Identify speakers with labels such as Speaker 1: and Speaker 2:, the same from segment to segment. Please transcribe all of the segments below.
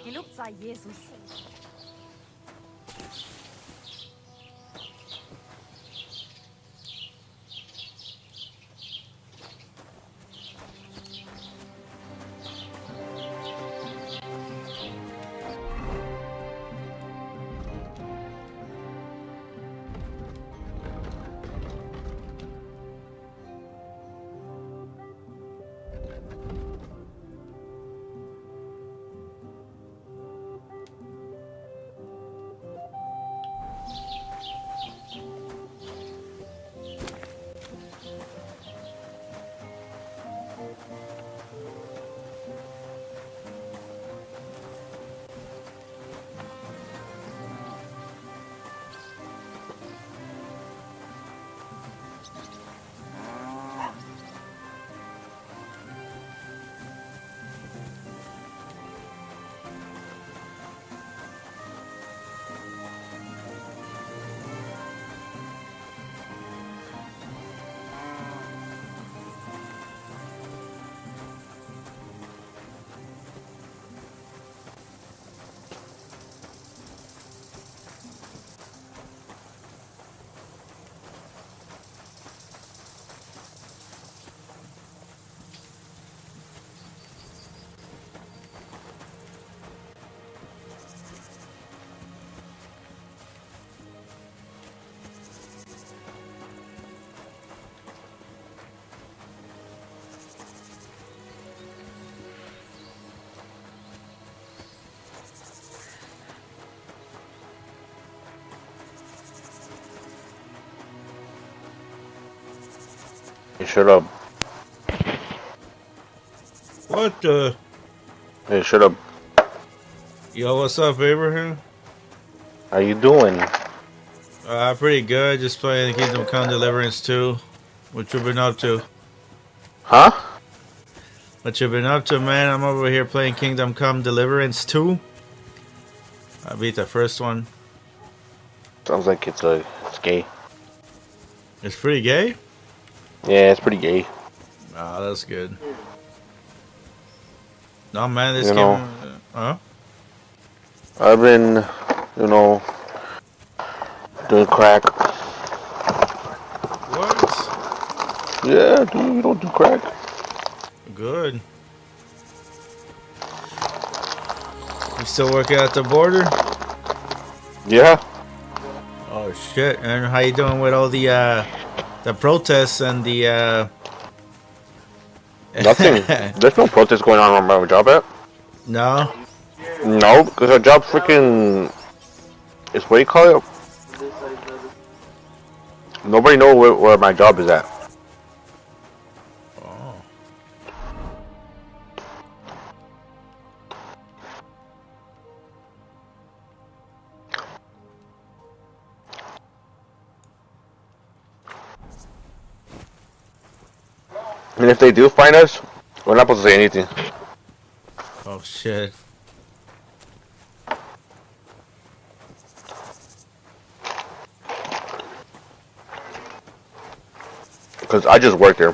Speaker 1: Gelobt sei Jesus.
Speaker 2: Hey, shut up.
Speaker 3: What the?
Speaker 2: Hey, shut up.
Speaker 3: Yo, what's up, Abraham?
Speaker 2: How you doing?
Speaker 3: Pretty good. Just playing Kingdom Come Deliverance 2. What you been up to?
Speaker 2: Huh?
Speaker 3: What you been up to, man? I'm over here playing Kingdom Come Deliverance 2. I beat the first one.
Speaker 2: Sounds like it's gay.
Speaker 3: It's pretty gay?
Speaker 2: Yeah, it's pretty gay.
Speaker 3: Ah, that's good. No, man, this
Speaker 2: You
Speaker 3: game...
Speaker 2: know,
Speaker 3: Huh?
Speaker 2: I've been, you know, doing crack.
Speaker 3: What?
Speaker 2: Yeah, dude, you don't do crack.
Speaker 3: Good. You still working at the border?
Speaker 2: Yeah.
Speaker 3: Oh, shit. And how you doing with all the protests and the...
Speaker 2: Nothing. There's no protest going on my job at.
Speaker 3: No?
Speaker 2: No, because our job freaking is what do you call it? Nobody knows where my job is at.
Speaker 3: Oh.
Speaker 2: And if they do find us, we're not supposed to say anything.
Speaker 3: Oh, shit.
Speaker 2: Because I just work there.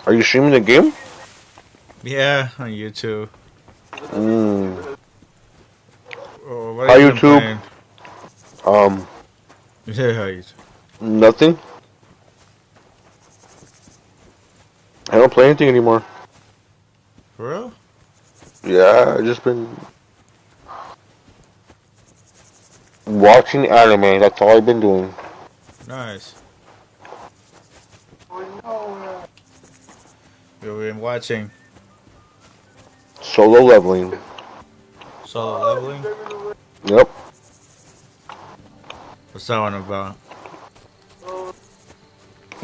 Speaker 2: Are you streaming the game?
Speaker 3: Yeah, on YouTube. Oh, what
Speaker 2: Hi,
Speaker 3: have you been
Speaker 2: YouTube.
Speaker 3: playing? Yeah, how you?
Speaker 2: Nothing. I don't play anything anymore.
Speaker 3: For real?
Speaker 2: Yeah, I just been watching anime. That's all I've been doing.
Speaker 3: Nice. You've been watching
Speaker 2: Solo leveling.
Speaker 3: Solo Leveling?
Speaker 2: Yep.
Speaker 3: What's that one about?
Speaker 2: You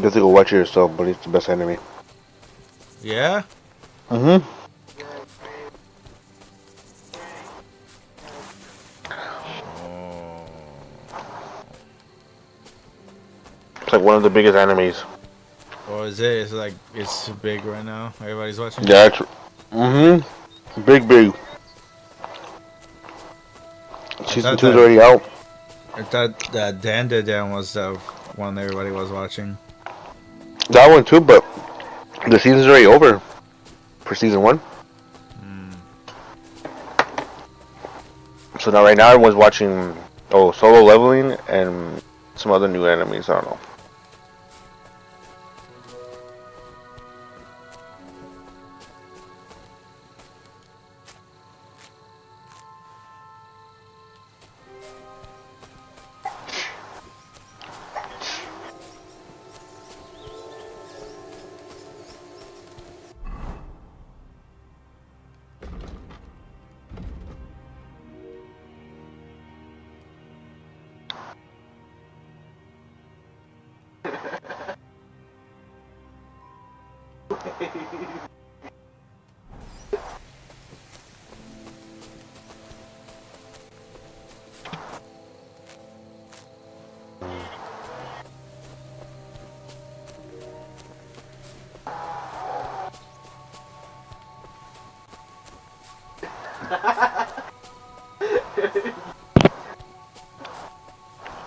Speaker 2: have to go watch it yourself, but it's the best anime.
Speaker 3: Yeah?
Speaker 2: Mm-hmm.
Speaker 3: Oh.
Speaker 2: It's like one of the biggest animes.
Speaker 3: Or is it? It's like it's big right now. Everybody's watching.
Speaker 2: Yeah, it's big.
Speaker 3: I
Speaker 2: Season
Speaker 3: thought
Speaker 2: 2's
Speaker 3: that
Speaker 2: already out.
Speaker 3: I thought that Dan was the one everybody was watching.
Speaker 2: That one too, but the season's already over for season 1. So now right now everyone's watching Solo Leveling and some other new enemies. I don't know.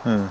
Speaker 2: Hmm.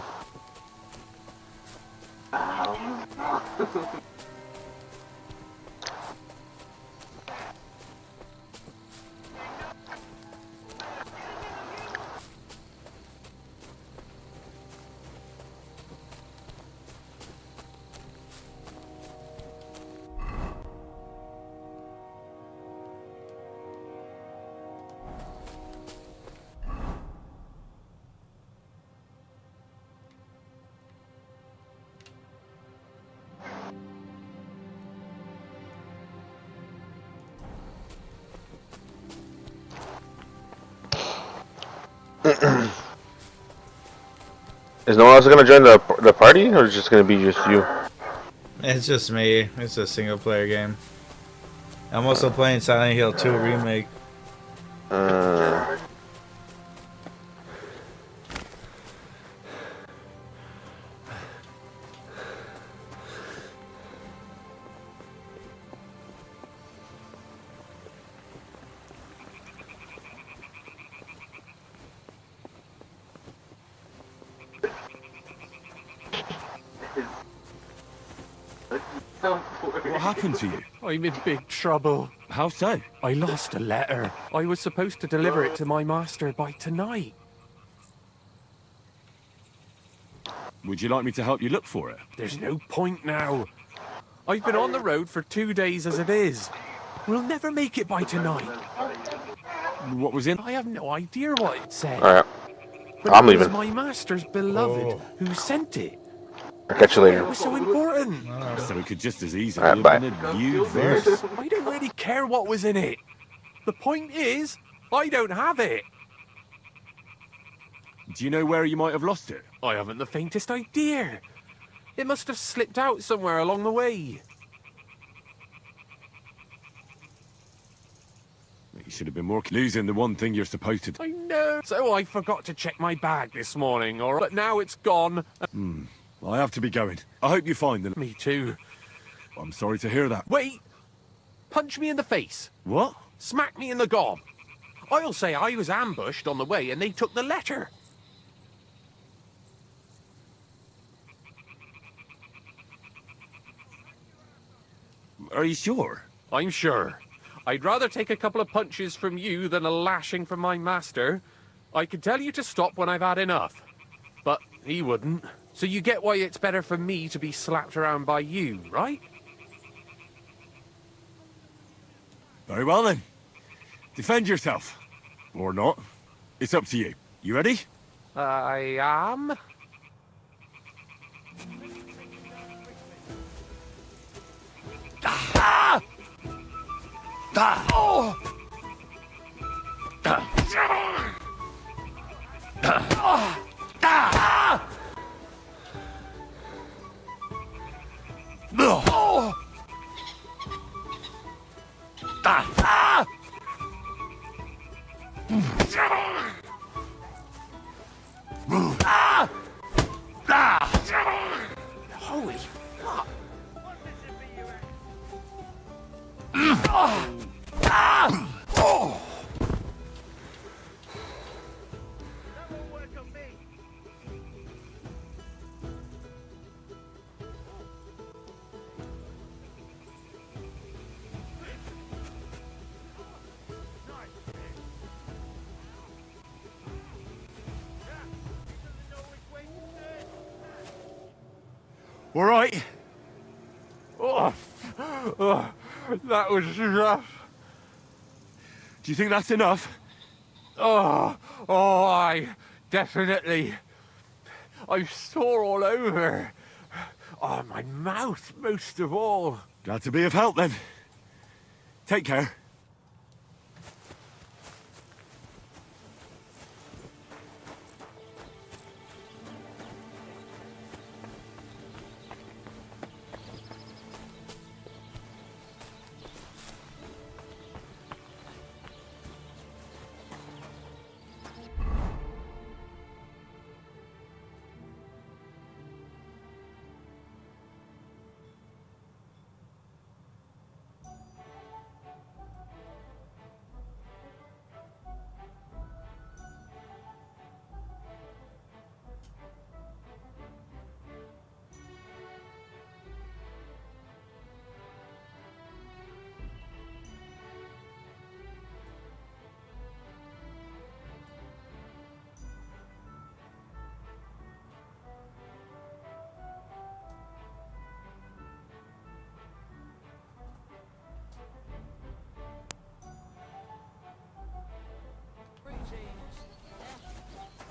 Speaker 2: Is no one else gonna join the party, or is it just gonna be just you?
Speaker 3: It's just me. It's a single player game. I'm also playing Silent Hill 2 remake.
Speaker 2: Uh,
Speaker 1: What happened to you?
Speaker 4: I'm in big trouble.
Speaker 1: How so?
Speaker 4: I lost a letter. I was supposed to deliver it to my master by tonight.
Speaker 1: Would you like me to help you look for it?
Speaker 4: There's no point now. I've been on the road for 2 days as it is. We'll never make it by tonight.
Speaker 1: What was in?
Speaker 4: I have no idea what it said.
Speaker 2: Alright.
Speaker 4: But
Speaker 2: I'm
Speaker 4: it was
Speaker 2: leaving.
Speaker 4: my master's beloved
Speaker 3: Oh.
Speaker 4: who sent it.
Speaker 2: I'll catch you
Speaker 4: It
Speaker 2: later.
Speaker 4: was so important.
Speaker 1: So it could just as easily
Speaker 2: Alright,
Speaker 1: have been a viewed verse.
Speaker 4: I don't really care what was in it. The point is, I don't have it.
Speaker 1: Do you know where you might have lost it?
Speaker 4: I haven't the faintest idea. It must have slipped out somewhere along the way.
Speaker 1: You should have been more losing the one thing you're supposed to do.
Speaker 4: I know. So I forgot to check my bag this morning, all right? But now it's gone.
Speaker 1: I have to be going. I hope you find them.
Speaker 4: Me too.
Speaker 1: I'm sorry to hear that.
Speaker 4: Wait! Punch me in the face.
Speaker 1: What?
Speaker 4: Smack me in the gob. I'll say I was ambushed on the way and they took the letter.
Speaker 1: Are you sure?
Speaker 4: I'm sure. I'd rather take a couple of punches from you than a lashing from my master. I could tell you to stop when I've had enough. But he wouldn't. So you get why it's better for me to be slapped around by you, right?
Speaker 1: Very well then. Defend yourself. Or not. It's up to you. You ready?
Speaker 4: I am. Ah! Ah! Oh! Ah! Ah! Ah! Oh! Ah! Ah! Ah! Holy fuck!
Speaker 1: All right.
Speaker 4: That was rough.
Speaker 1: Do you think that's enough?
Speaker 4: I definitely. I'm sore all over. Oh, my mouth most of all.
Speaker 1: Glad to be of help then. Take care.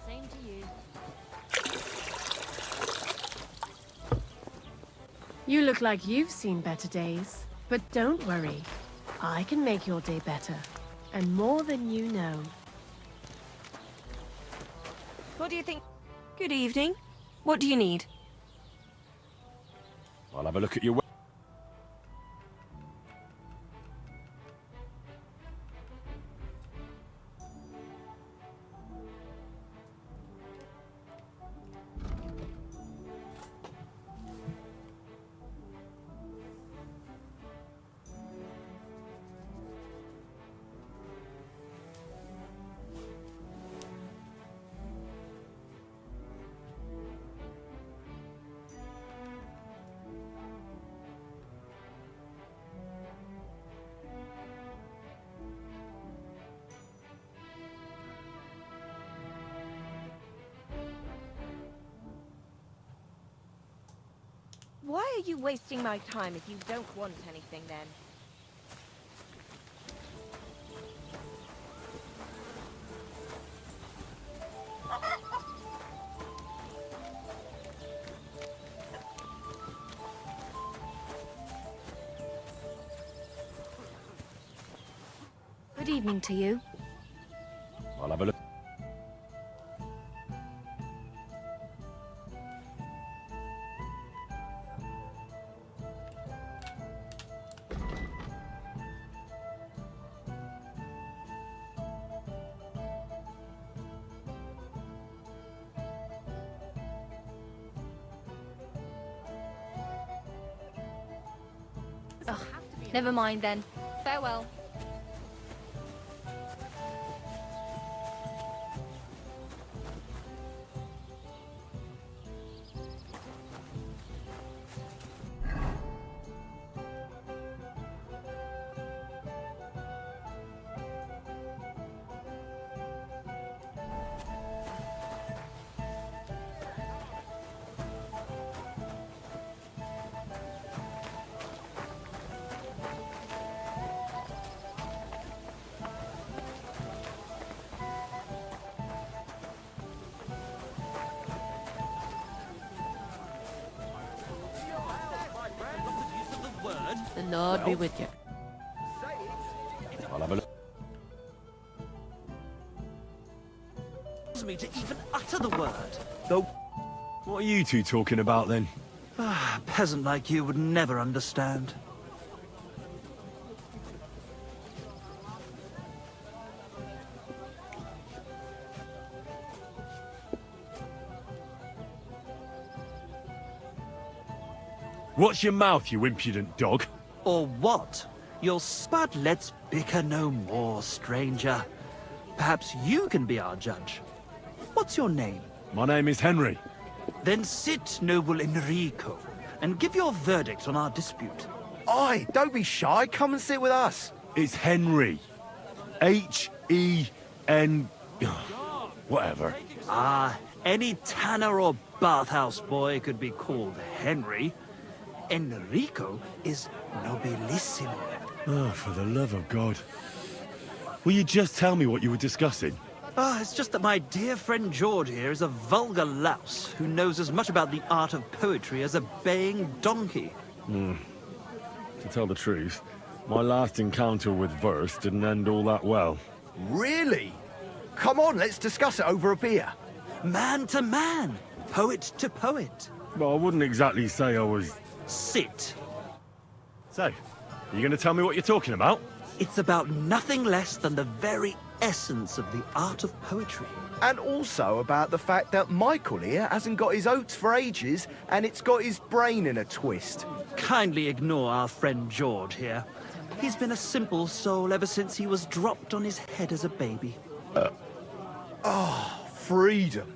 Speaker 5: Same to you.
Speaker 6: You look like you've seen better days. But don't worry. I can make your day better. And more than you know.
Speaker 5: What do you think? Good evening. What do you need?
Speaker 1: I'll have a look at your...
Speaker 5: Why are you wasting my time if you don't want anything then? Good evening to you.
Speaker 1: I'll have a look.
Speaker 5: Ugh, never mind then. Farewell.
Speaker 6: The Lord be with you.
Speaker 1: I'll have a look.
Speaker 7: Me to even utter the word. Though
Speaker 1: What are you two talking about then?
Speaker 7: a peasant like you would never understand.
Speaker 1: Watch your mouth, you impudent dog.
Speaker 7: Or what? But let's bicker no more, stranger. Perhaps you can be our judge. What's your name?
Speaker 1: My name is Henry.
Speaker 7: Then sit, noble Enrico, and give your verdict on our dispute.
Speaker 8: Oi, don't be shy. Come and sit with us.
Speaker 1: It's Henry. H-E-N... Whatever.
Speaker 7: Ah, any tanner or bathhouse boy could be called Henry. Enrico is nobilissimo.
Speaker 1: Oh, for the love of God. Will you just tell me what you were discussing?
Speaker 7: Ah, it's just that my dear friend George here is a vulgar louse who knows as much about the art of poetry as a baying donkey.
Speaker 1: To tell the truth, my last encounter with verse didn't end all that well.
Speaker 8: Really? Come on, let's discuss it over a beer.
Speaker 7: Man to man, poet to poet.
Speaker 1: Well, I wouldn't exactly say I was...
Speaker 7: Sit.
Speaker 1: So, are you going to tell me what you're talking about?
Speaker 7: It's about nothing less than the very essence of the art of poetry.
Speaker 8: And also about the fact that Michael here hasn't got his oats for ages and it's got his brain in a twist.
Speaker 7: Kindly ignore our friend George here. He's been a simple soul ever since he was dropped on his head as a baby.
Speaker 8: Freedom.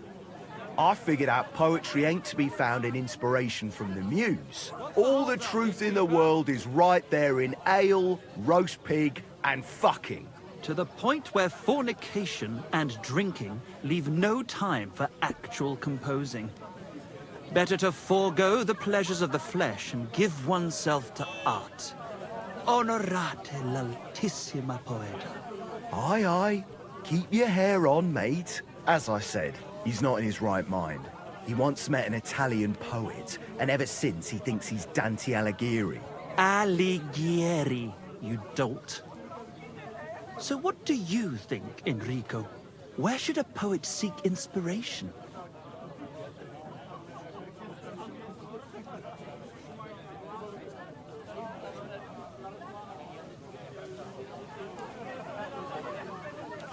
Speaker 8: I figured out poetry ain't to be found in inspiration from the muse. All the truth in the world is right there in ale, roast pig, and fucking.
Speaker 7: To the point where fornication and drinking leave no time for actual composing. Better to forego the pleasures of the flesh and give oneself to art. Honorate l'altissima poeta.
Speaker 8: Aye, aye. Keep your hair on, mate. As I said, he's not in his right mind. He once met an Italian poet, and ever since he thinks he's Dante Alighieri.
Speaker 7: Alighieri, you dolt. So what do you think, Enrico? Where should a poet seek inspiration?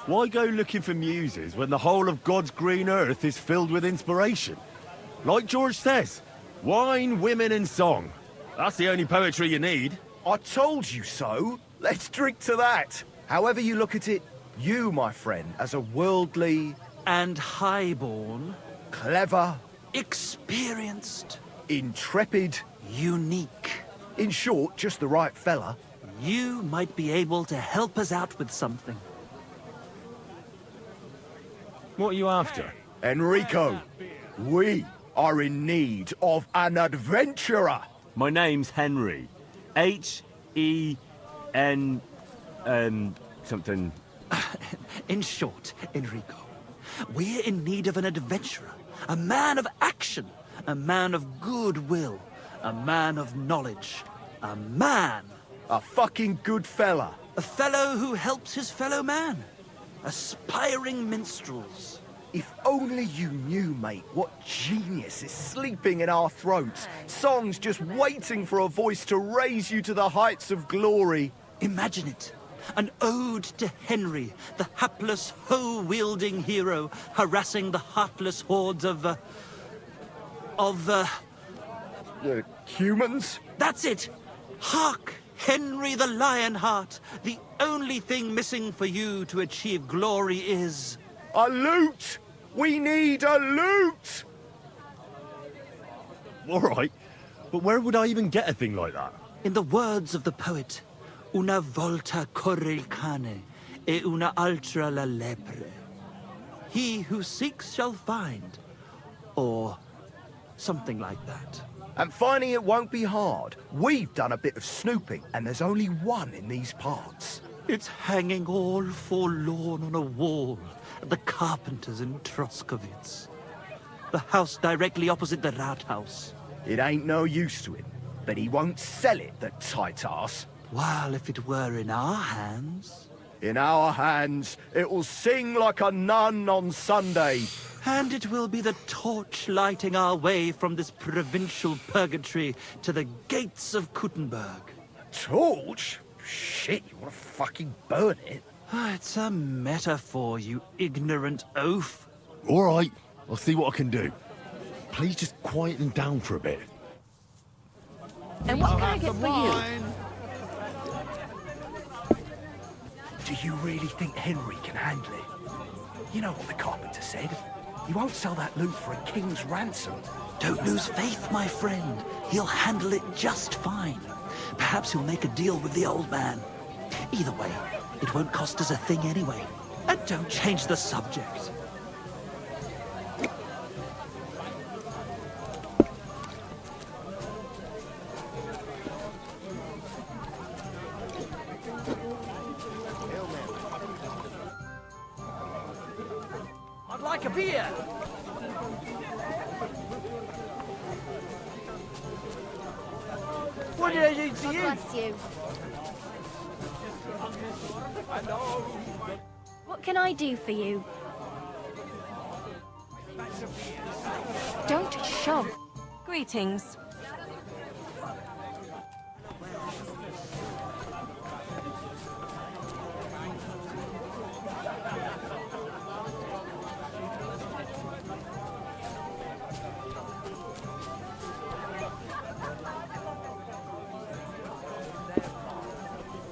Speaker 1: Why go looking for muses when the whole of God's green earth is filled with inspiration? Like George says, wine, women and song. That's the only poetry you need.
Speaker 8: I told you so. Let's drink to that. However you look at it, you, my friend, as a worldly,
Speaker 7: And highborn,
Speaker 8: clever,
Speaker 7: experienced,
Speaker 8: intrepid,
Speaker 7: unique.
Speaker 8: in short, just the right fella.
Speaker 7: You might be able to help us out with something.
Speaker 1: What are you after?
Speaker 8: Enrico, we are in need of an adventurer.
Speaker 1: My name's Henry. H-E-N... something...
Speaker 7: In short, Enrico, we're in need of an adventurer, a man of action, a man of goodwill, a man of knowledge, a man,
Speaker 8: A fucking good fella.
Speaker 7: a fellow who helps his fellow man, aspiring minstrels.
Speaker 8: If only you knew, mate, what genius is sleeping in our throats. Songs just waiting for a voice to raise you to the heights of glory.
Speaker 7: Imagine it. An ode to Henry, the hapless, hoe-wielding hero, harassing the heartless hordes of
Speaker 8: Humans?
Speaker 7: That's it! Hark! Henry the Lionheart! The only thing missing for you to achieve glory is...
Speaker 8: A loot! We need a loot!
Speaker 1: All right, but where would I even get a thing like that?
Speaker 7: In the words of the poet, una volta corre il cane, e una altra la lepre. He who seeks shall find. Or something like that.
Speaker 8: And finding it won't be hard. We've done a bit of snooping, and there's only one in these parts.
Speaker 7: It's hanging all forlorn on a wall at the Carpenters in Troskowitz. The house directly opposite the Rathaus.
Speaker 8: It ain't no use to him, but he won't sell it, the tight ass.
Speaker 7: While if it were in our hands...
Speaker 8: In our hands, it will sing like a nun on Sunday.
Speaker 7: And it will be the torch lighting our way from this provincial purgatory to the gates of Kuttenberg.
Speaker 8: Torch? Shit, you want to fucking burn it?
Speaker 7: It's a metaphor, you ignorant oaf.
Speaker 1: All right, I'll see what I can do. Please just quieten down for a bit.
Speaker 5: And what can I get for you?
Speaker 8: Do you really think Henry can handle it? You know what the carpenter said. He won't sell that loot for a king's ransom.
Speaker 7: Don't lose faith, my friend. He'll handle it just fine. Perhaps he'll make a deal with the old man. Either way, it won't cost us a thing anyway. And don't change the subject.
Speaker 9: I'd like a beer. What did I do to you?
Speaker 5: Bless you. What can I do for you? Don't shove. Greetings.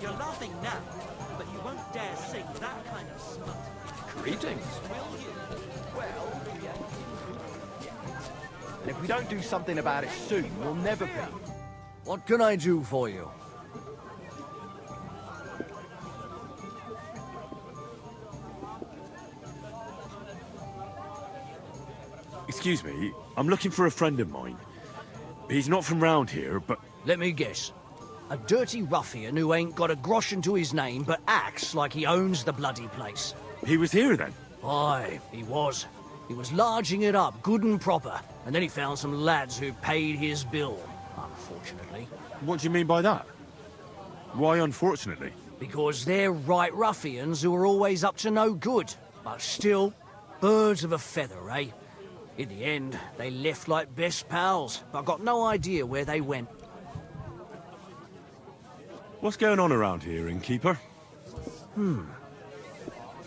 Speaker 7: You're laughing now, but you won't dare sing that kind of smut.
Speaker 4: Greetings.
Speaker 7: Will you?
Speaker 8: And if we don't do something about it soon, we'll never be.
Speaker 9: What can I do for you?
Speaker 1: Excuse me, I'm looking for a friend of mine. He's not from round here, but
Speaker 9: Let me guess. A dirty ruffian who ain't got a groschen to his name but acts like he owns the bloody place.
Speaker 1: he was here then.
Speaker 9: Aye, he was. He was larging it up, good and proper, and then he found some lads who paid his bill, unfortunately.
Speaker 1: What do you mean by that? Why unfortunately?
Speaker 9: Because they're right ruffians who are always up to no good. But still, birds of a feather, eh? In the end, they left like best pals, but got no idea where they went.
Speaker 1: What's going on around here, innkeeper?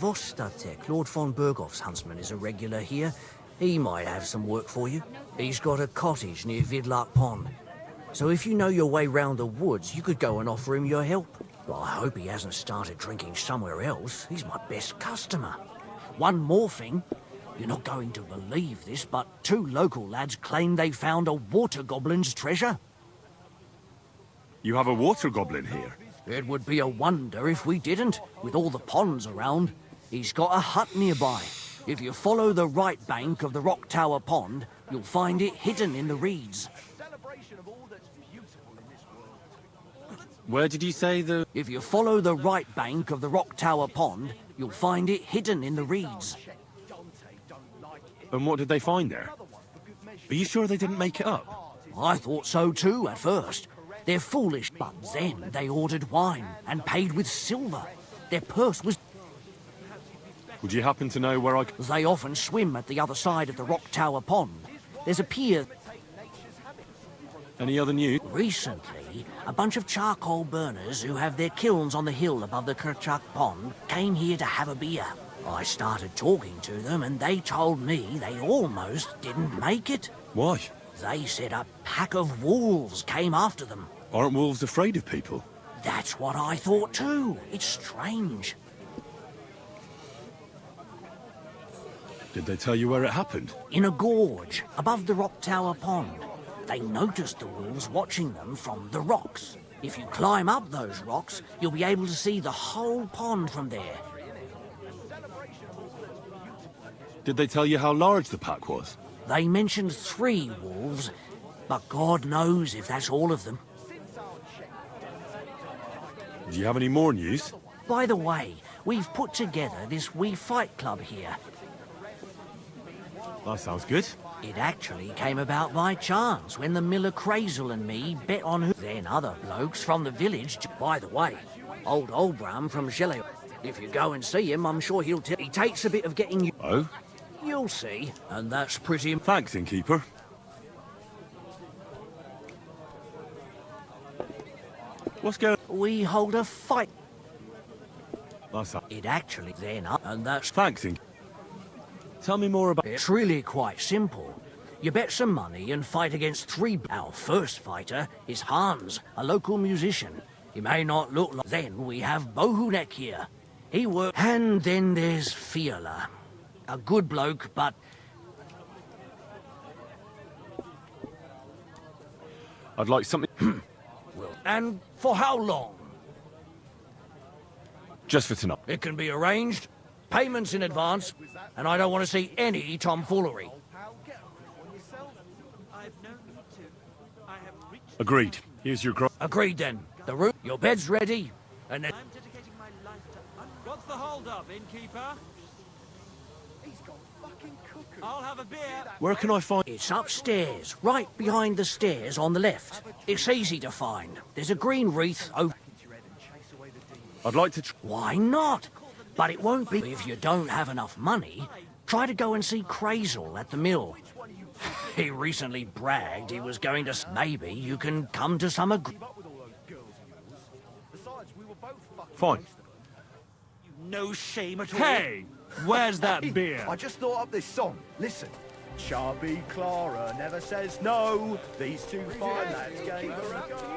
Speaker 9: Vostatek, Lord von Berghoff's huntsman, is a regular here. He might have some work for you. He's got a cottage near Vidlark Pond. So if you know your way round the woods, you could go and offer him your help. Well, I hope he hasn't started drinking somewhere else. He's my best customer. One more thing. You're not going to believe this, but 2 local lads claim they found a water goblin's treasure.
Speaker 1: You have a water goblin here.
Speaker 9: It would be a wonder if we didn't, with all the ponds around. He's got a hut nearby. If you follow the right bank of the Rock Tower Pond, you'll find it hidden in the reeds.
Speaker 1: Where did you say the...
Speaker 9: If you follow the right bank of the Rock Tower Pond, you'll find it hidden in the reeds.
Speaker 1: And what did they find there? Are you sure they didn't make it up?
Speaker 9: I thought so too at first. They're foolish, but then they ordered wine and paid with silver. Their purse was...
Speaker 1: Would you happen to know where I...
Speaker 9: They often swim at the other side of the Rock Tower Pond. There's a pier...
Speaker 1: Any other news?
Speaker 9: Recently, a bunch of charcoal burners who have their kilns on the hill above the Kerchak Pond came here to have a beer. I started talking to them and they told me they almost didn't make it.
Speaker 1: Why?
Speaker 9: They said a pack of wolves came after them.
Speaker 1: Aren't wolves afraid of people?
Speaker 9: That's what I thought too. It's strange.
Speaker 1: Did they tell you where it happened?
Speaker 9: In a gorge above the Rock Tower Pond. They noticed the wolves watching them from the rocks. If you climb up those rocks, you'll be able to see the whole pond from there.
Speaker 1: Did they tell you how large the pack was?
Speaker 9: They mentioned 3 wolves, but God knows if that's all of them.
Speaker 1: Do you have any more news?
Speaker 9: By the way, we've put together this wee fight club here.
Speaker 1: That sounds good.
Speaker 9: It actually came about by chance when the Miller Crazel and me bet on who... Then other blokes from the village... By the way, old Olbram from Shelley. If you go and see him, I'm sure he'll tell... He takes a bit of getting you...
Speaker 1: Oh?
Speaker 9: You'll see, and that's pretty...
Speaker 1: Thanks, innkeeper. What's going...
Speaker 9: We hold a fight.
Speaker 1: That's...
Speaker 9: It actually then up, and that's...
Speaker 1: Thanks, innkeeper. Tell me more about...
Speaker 9: It's really quite simple. You bet some money and fight against 3... Our first fighter is Hans, a local musician. He may not look like... Then we have Bohunek here. He worked. And then there's Fiala. A good bloke, but
Speaker 1: I'd like something
Speaker 9: and for how long?
Speaker 1: just for tonight.
Speaker 9: It can be arranged. Payments in advance, and I don't want to see any tomfoolery.
Speaker 1: Agreed. Here's your
Speaker 9: Agreed then. The room, your bed's ready, and then
Speaker 7: I'm dedicating my life to What's the hold up, innkeeper? I'll have a beer.
Speaker 1: Where can I find...
Speaker 9: it's upstairs, right behind the stairs on the left. It's easy to find. There's a green wreath over.
Speaker 1: I'd like to...
Speaker 9: Why not? But it won't be if you don't have enough money. Try to go and see Crazel at the mill. He recently bragged he was going to... Maybe you can come to some
Speaker 1: Fine.
Speaker 7: No shame at all. Hey, where's that beer?
Speaker 8: I just thought up this song. Listen. Chubby Clara never says no. These two fine lads gave her a go.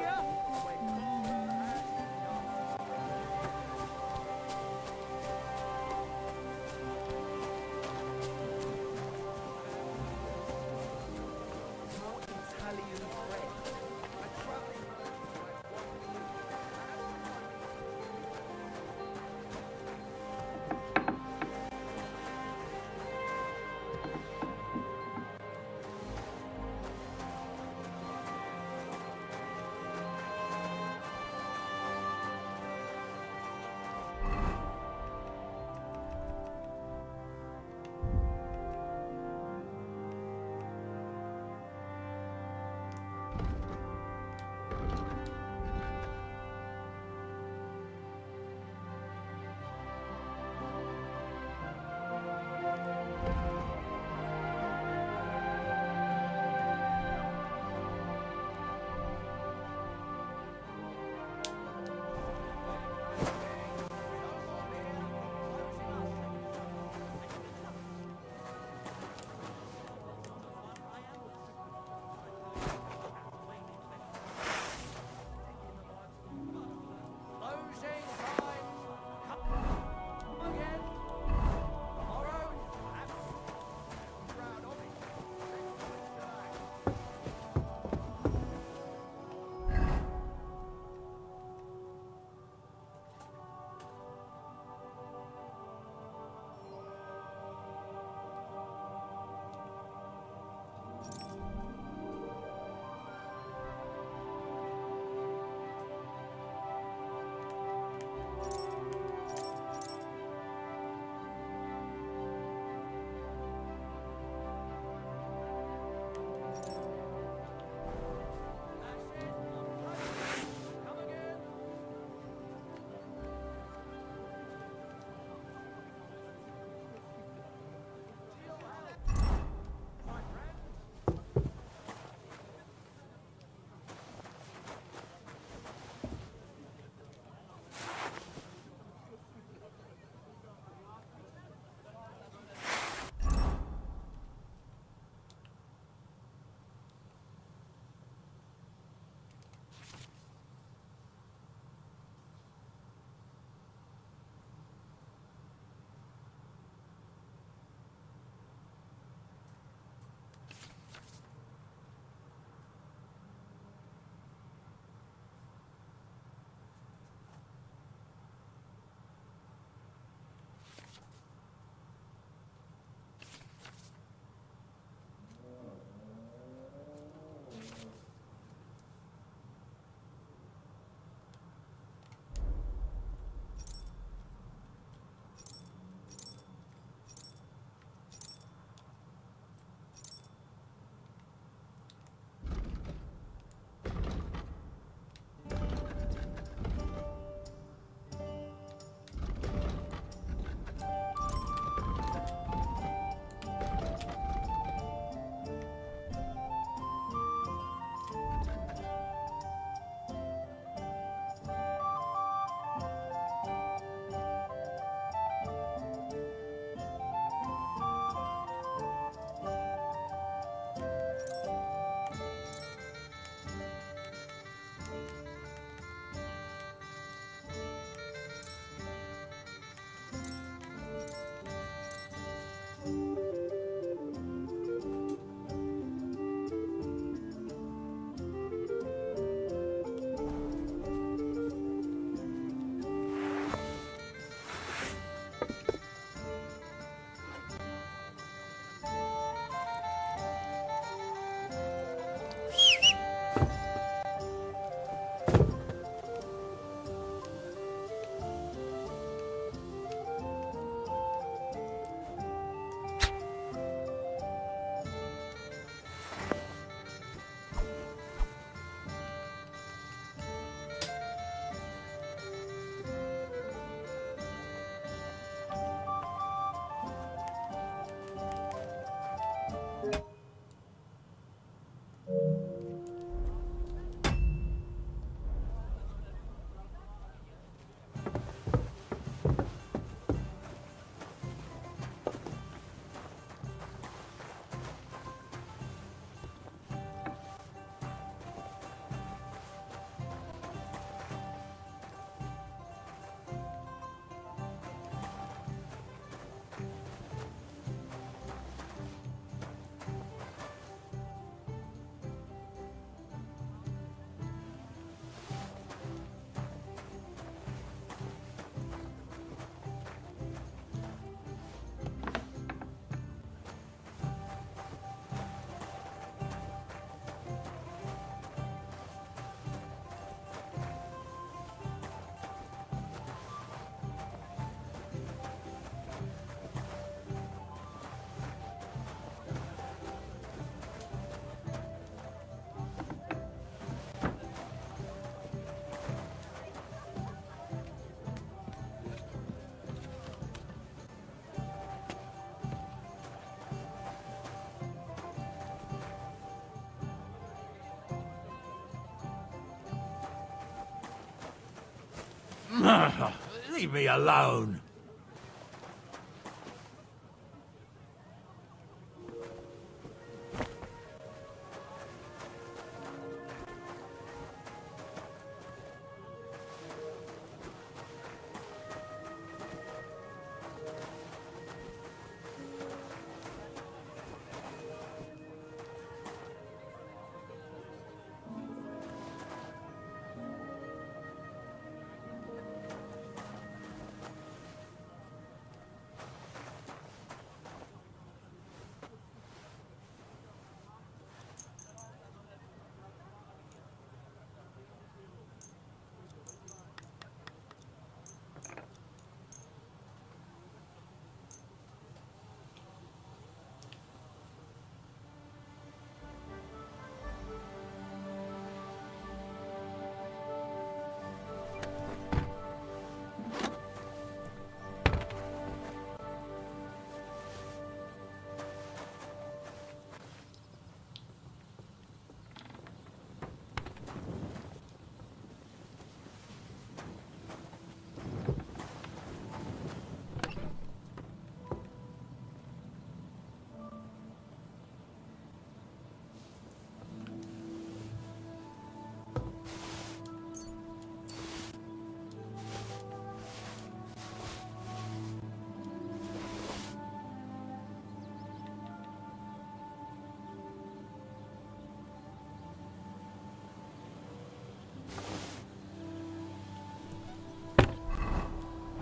Speaker 10: Leave me alone.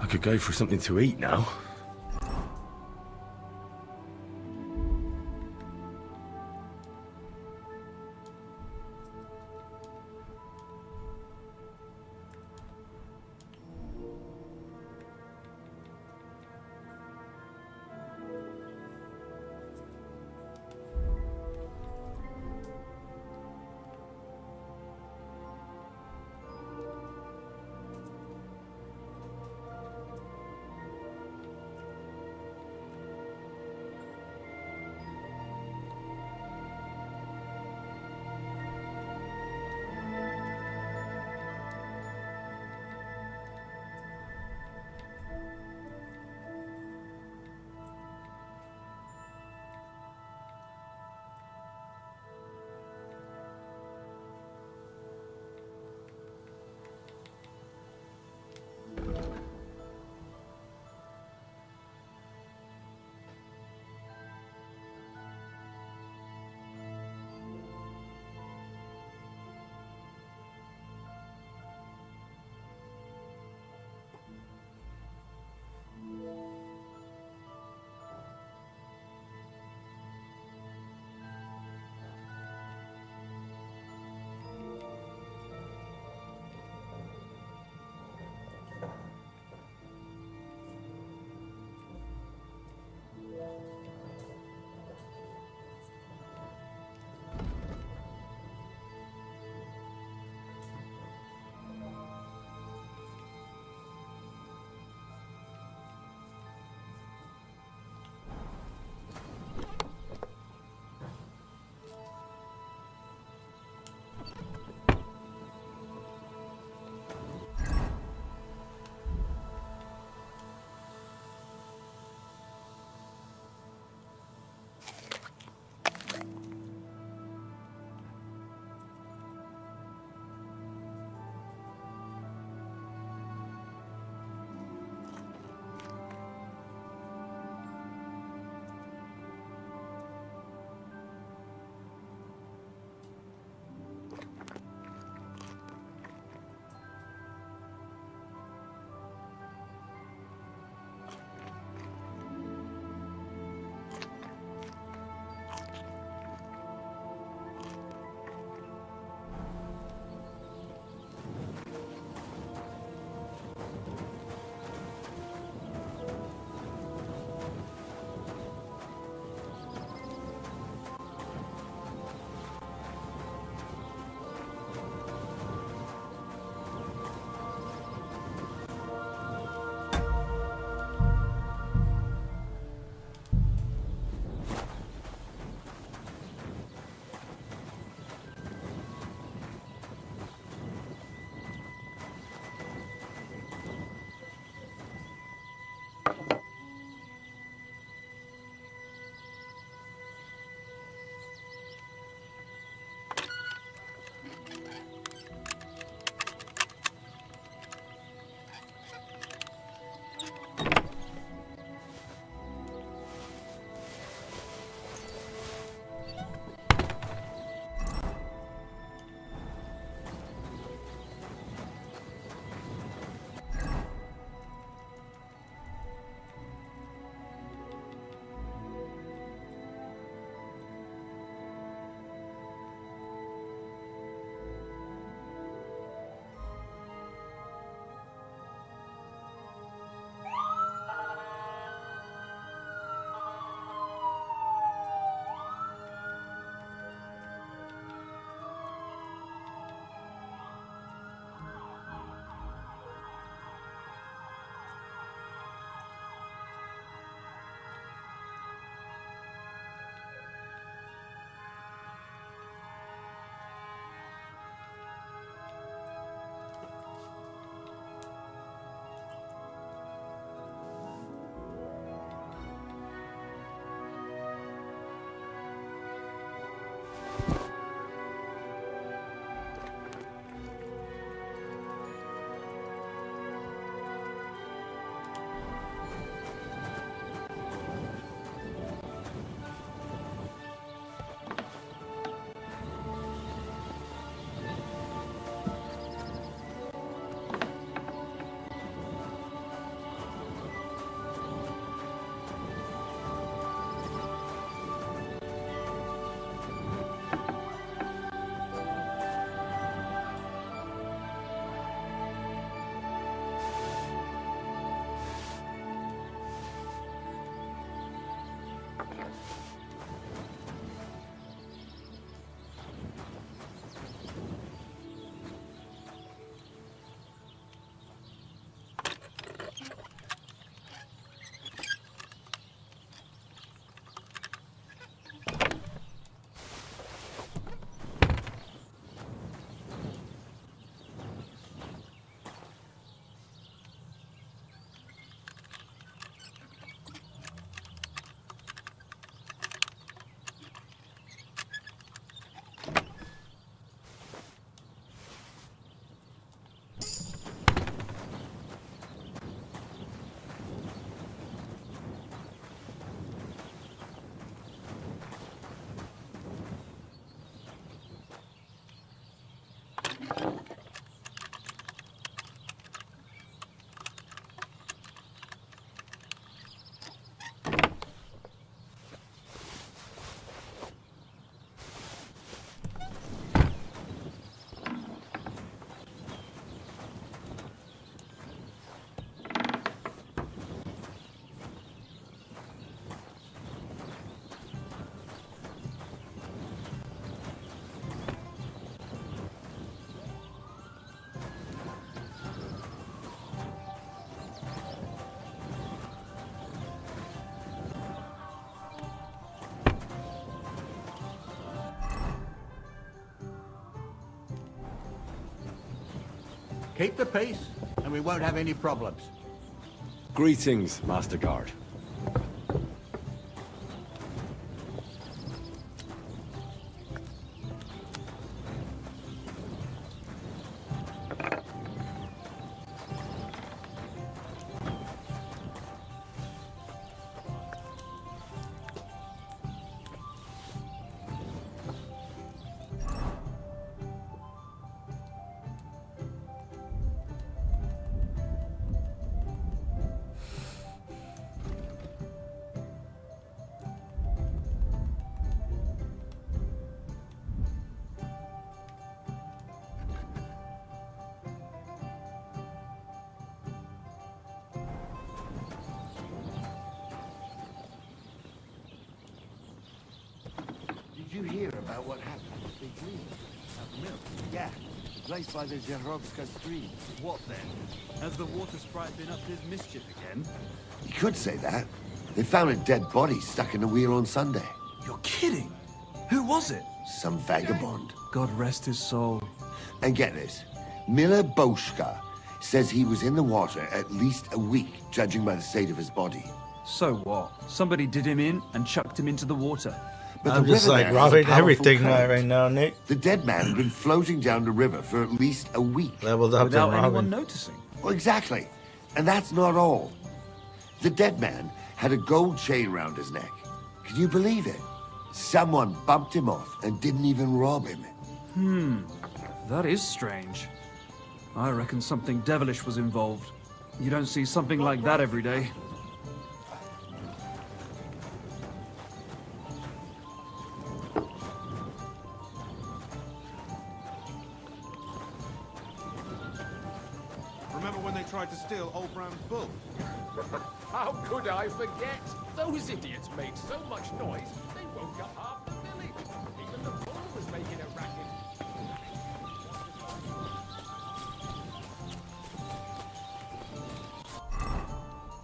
Speaker 1: I could go for something to eat now.
Speaker 10: Keep the peace, and we won't have any problems.
Speaker 1: Greetings, Master Guard.
Speaker 8: Did you hear about what happened at Big Wheel? At the mill? Yeah, the place by the Zherovska stream.
Speaker 11: What then? Has the water sprite been up to his mischief again?
Speaker 12: You could say that. They found a dead body stuck in the wheel on Sunday.
Speaker 11: You're kidding! Who was it?
Speaker 12: Some vagabond.
Speaker 11: God rest his soul.
Speaker 12: And get this, Miller Boschka says he was in the water at least a week, judging by the state of his body.
Speaker 11: So what? Somebody did him in and chucked him into the water.
Speaker 12: But
Speaker 3: I'm
Speaker 12: the
Speaker 3: just
Speaker 12: river
Speaker 3: like
Speaker 12: there has a
Speaker 3: robbing
Speaker 12: powerful
Speaker 3: everything
Speaker 12: current.
Speaker 3: right now, Nick.
Speaker 12: The dead man had been floating down the river for at least a week.
Speaker 3: Leveled up
Speaker 11: Without
Speaker 3: and
Speaker 11: anyone
Speaker 3: robbing.
Speaker 11: noticing.
Speaker 12: Well, exactly. And that's not all. The dead man had a gold chain round his neck. Can you believe it? Someone bumped him off and didn't even rob him.
Speaker 11: That is strange. I reckon something devilish was involved. You don't see something like that every day.
Speaker 13: Remember when they tried to steal Old Brown's bull?
Speaker 4: How could I forget? Those idiots made so much noise, they woke up half the village. Even the bull was making a racket.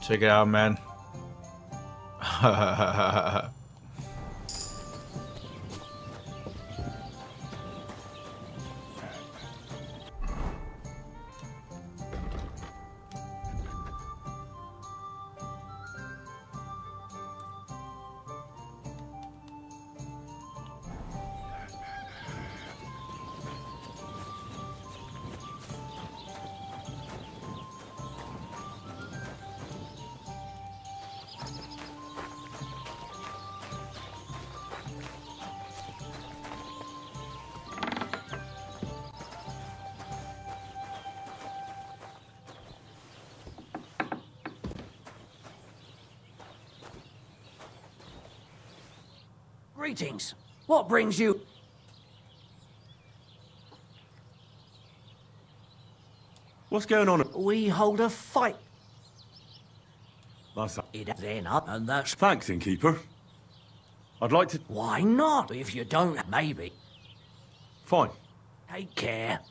Speaker 3: Check it out, man.
Speaker 9: Greetings. What brings you...
Speaker 1: What's going on?
Speaker 9: We hold a fight.
Speaker 1: That's
Speaker 9: It then up, and that's...
Speaker 1: Thanks, innkeeper. I'd like to...
Speaker 9: Why not? If you don't, maybe.
Speaker 1: Fine.
Speaker 9: Take care.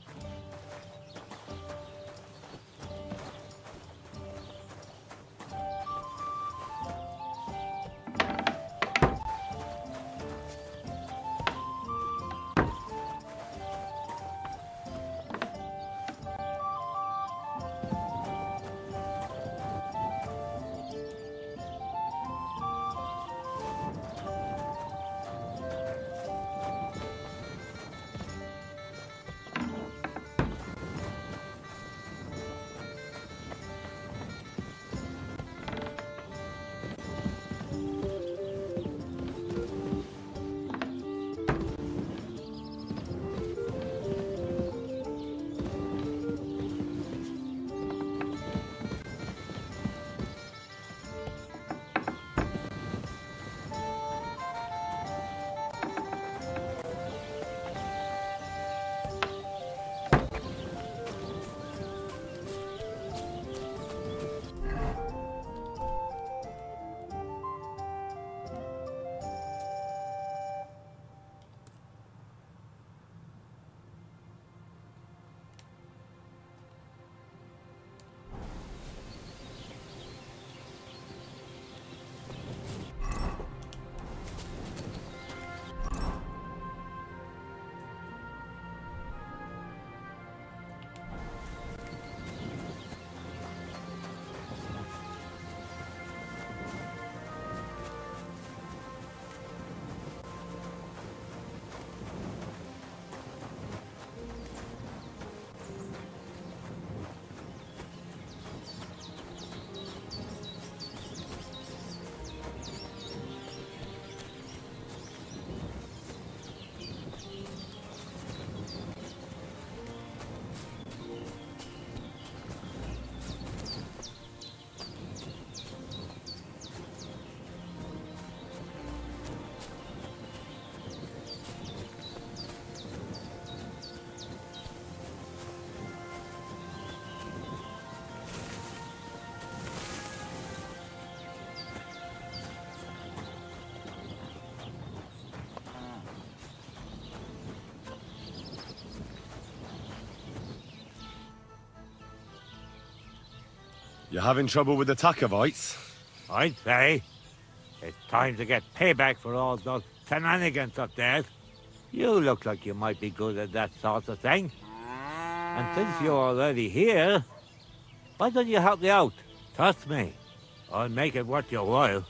Speaker 1: You having trouble with the Takovites?
Speaker 14: I'd say it's time to get payback for all those shenanigans up there. You look like you might be good at that sort of thing. And since you're already here, Why don't you help me out? Trust me. I'll make it worth your while.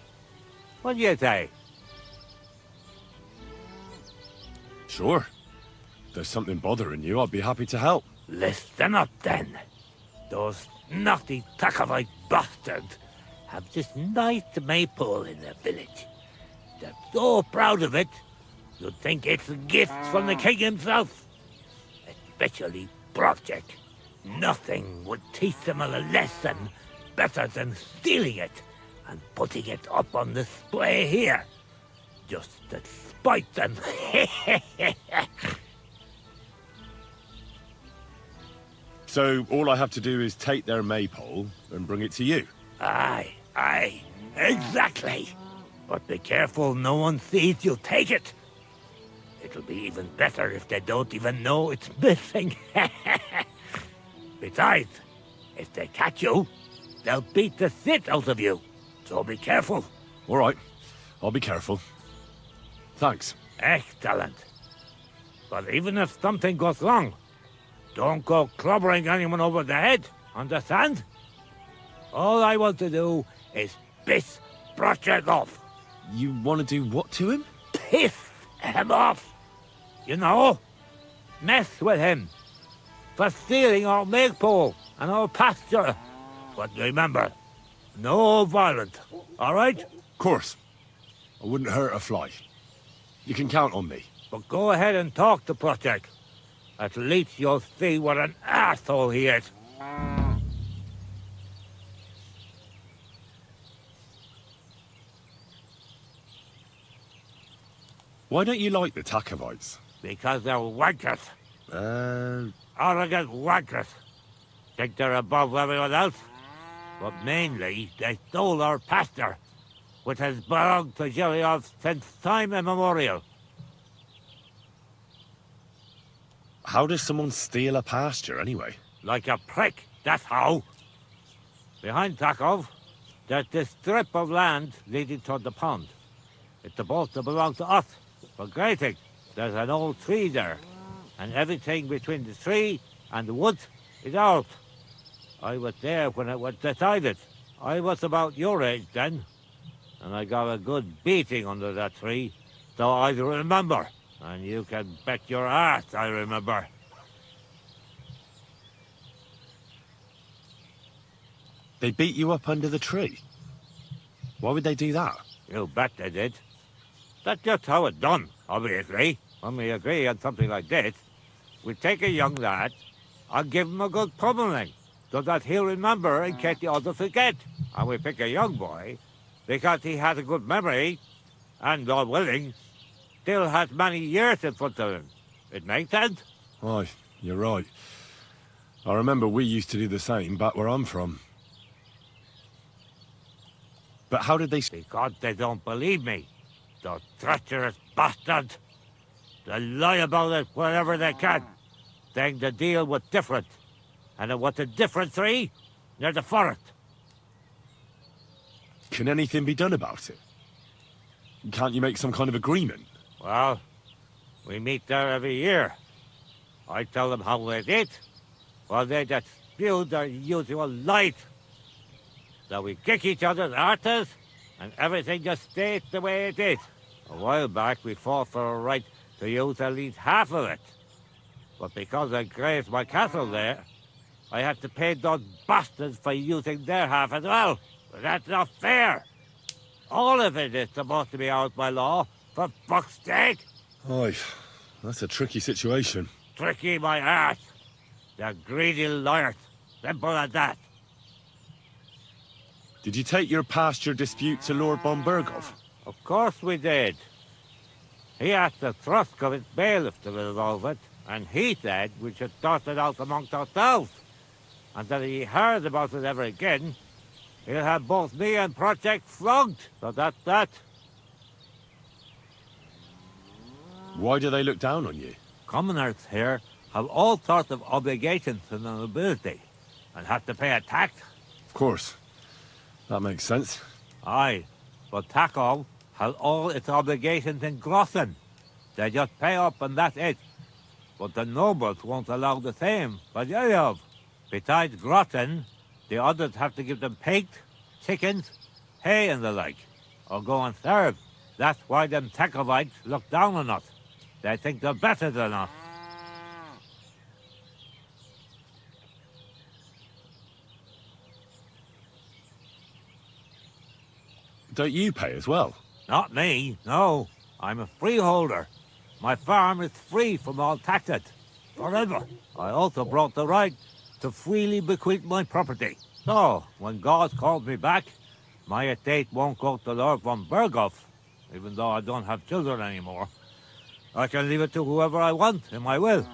Speaker 14: What do you say?
Speaker 1: Sure. If there's something bothering you, I'd be happy to help.
Speaker 14: Listen up then. Those naughty Takavite bastards have this nice maypole in their village. They're so proud of it, you'd think it's a gift from the king himself. Especially Project. Nothing would teach them a lesson better than stealing it and putting it up on display here. Just to spite them.
Speaker 1: So all I have to do is take their maypole and bring it to you?
Speaker 14: Aye, exactly. But be careful no one sees you take it. It'll be even better if they don't even know it's missing. Besides, if they catch you, they'll beat the shit out of you. So be careful.
Speaker 1: All right, I'll be careful. Thanks.
Speaker 14: Excellent. But even if something goes wrong, don't go clobbering anyone over the head, understand? All I want to do is piss Project off.
Speaker 1: You want to do what to him?
Speaker 14: Piss him off! You know? Mess with him. For stealing our maypole and our pasture. But remember, no violence, all right?
Speaker 1: Of course. I wouldn't hurt a fly. You can count on me.
Speaker 14: But go ahead and talk to Project. At least you'll see what an asshole he is.
Speaker 1: Why don't you like the Takovites?
Speaker 14: Because they're wankers. Arrogant wankers. Think they're above everyone else? But mainly, they stole our pasture, which has belonged to Giliov since time immemorial.
Speaker 1: How does someone steal a pasture, anyway?
Speaker 14: Like a prick, that's how. Behind Takov, there's this strip of land leading toward the pond. It's supposed to belong to us. For grazing, there's an old tree there, and everything between the tree and the woods is ours. I was there when it was decided. I was about your age then, and I got a good beating under that tree, so I remember. And you can bet your ass I remember.
Speaker 1: They beat you up under the tree? Why would they do that?
Speaker 14: You bet they did. That's just how it's done, obviously. When we agree on something like this, we take a young lad and give him a good pummeling, so that he'll remember in case the others forget. And we pick a young boy because he has a good memory and, God willing, still has many years in front of him. It makes sense?
Speaker 1: Aye, you're right. I remember we used to do the same back where I'm from. But how did they...
Speaker 14: Because they don't believe me. Those treacherous bastards. They lie about it wherever they can, saying the deal was different. And it was a different tree near the forest.
Speaker 1: Can anything be done about it? Can't you make some kind of agreement?
Speaker 14: Well, we meet there every year. I tell them how they did, while they just spew their usual lies. So we kick each other's arses, and everything just stays the way it is. A while back, we fought for a right to use at least half of it. But because I grazed my cattle there, I had to pay those bastards for using their half as well. But that's not fair. All of it is supposed to be ours by law, for fuck's sake.
Speaker 1: Aye, that's a tricky situation.
Speaker 14: Tricky my ass. They're greedy liars. Simple as that.
Speaker 1: Did you take your pasture dispute to Lord von Berghoff?
Speaker 14: Of course we did. He asked the Thruskowitz bailiff to resolve it, and he said we should sort it out amongst ourselves. And that if he heard about it ever again, he'll have both me and Project flogged. So that's that.
Speaker 1: Why do they look down on you?
Speaker 14: Commoners here have all sorts of obligations to the nobility, and have to pay a tax.
Speaker 1: Of course. That makes sense.
Speaker 14: Aye, but Takov has all its obligations in Grossen. They just pay up and that's it. But the nobles won't allow the same for Giliov. Besides Grossen, The others have to give them pig, chickens, hay and the like, or go and serve. That's why them Tekovites look down on us. They think they're better than us.
Speaker 1: Don't you pay as well?
Speaker 14: Not me, no. I'm a freeholder. My farm is free from all taxes. Forever. I also brought the right to freely bequeath my property. So, when God calls me back, my estate won't go to Lord von Berghoff, even though I don't have children anymore. I can leave it to whoever I want in my will.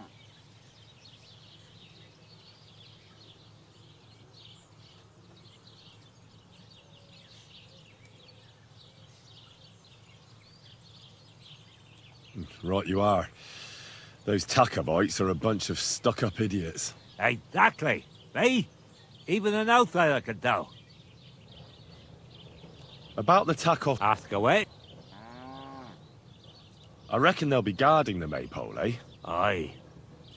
Speaker 1: Right you are. Those Takovites are a bunch of stuck-up idiots.
Speaker 14: Exactly. Me? Even an outsider can tell.
Speaker 1: About the Takov...
Speaker 14: Ask away.
Speaker 1: I reckon they'll be guarding the maypole, eh?
Speaker 14: Aye.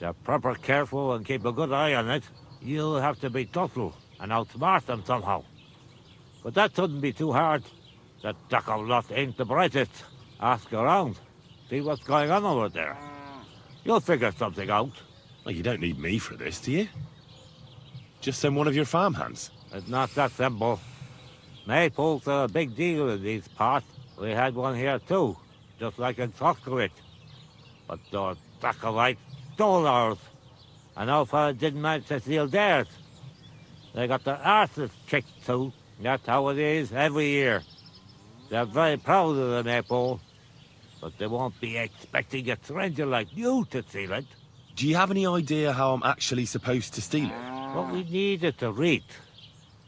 Speaker 14: They're proper careful and keep a good eye on it. You'll have to be subtle and outsmart them somehow. But that shouldn't be too hard. That Takov lot ain't the brightest. Ask around. See what's going on over there. You'll figure something out.
Speaker 1: Well, you don't need me for this, do you? Just send one of your farmhands.
Speaker 14: It's not that simple. Maypoles are a big deal in these parts. We had one here too, just like in Soskowitz. But those Takovites stole ours. And our fella didn't manage to steal theirs. They got their arses kicked too. That's how it is every year. They're very proud of the Maypole. But they won't be expecting a stranger like you to steal it.
Speaker 1: Do you have any idea how I'm actually supposed to steal it?
Speaker 14: What we need is a reed.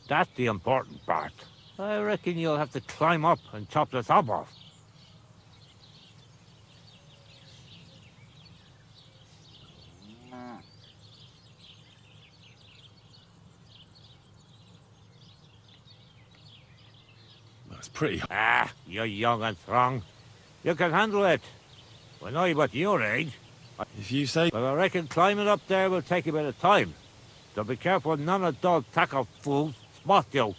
Speaker 14: That's the important part. I reckon you'll have to climb up and chop the top off.
Speaker 1: That's pretty...
Speaker 14: Ah, you're young and strong. You can handle it. When I was your age...
Speaker 1: If you say...
Speaker 14: But I reckon climbing up there will take a bit of time. So be careful none of those tackle fools spot you.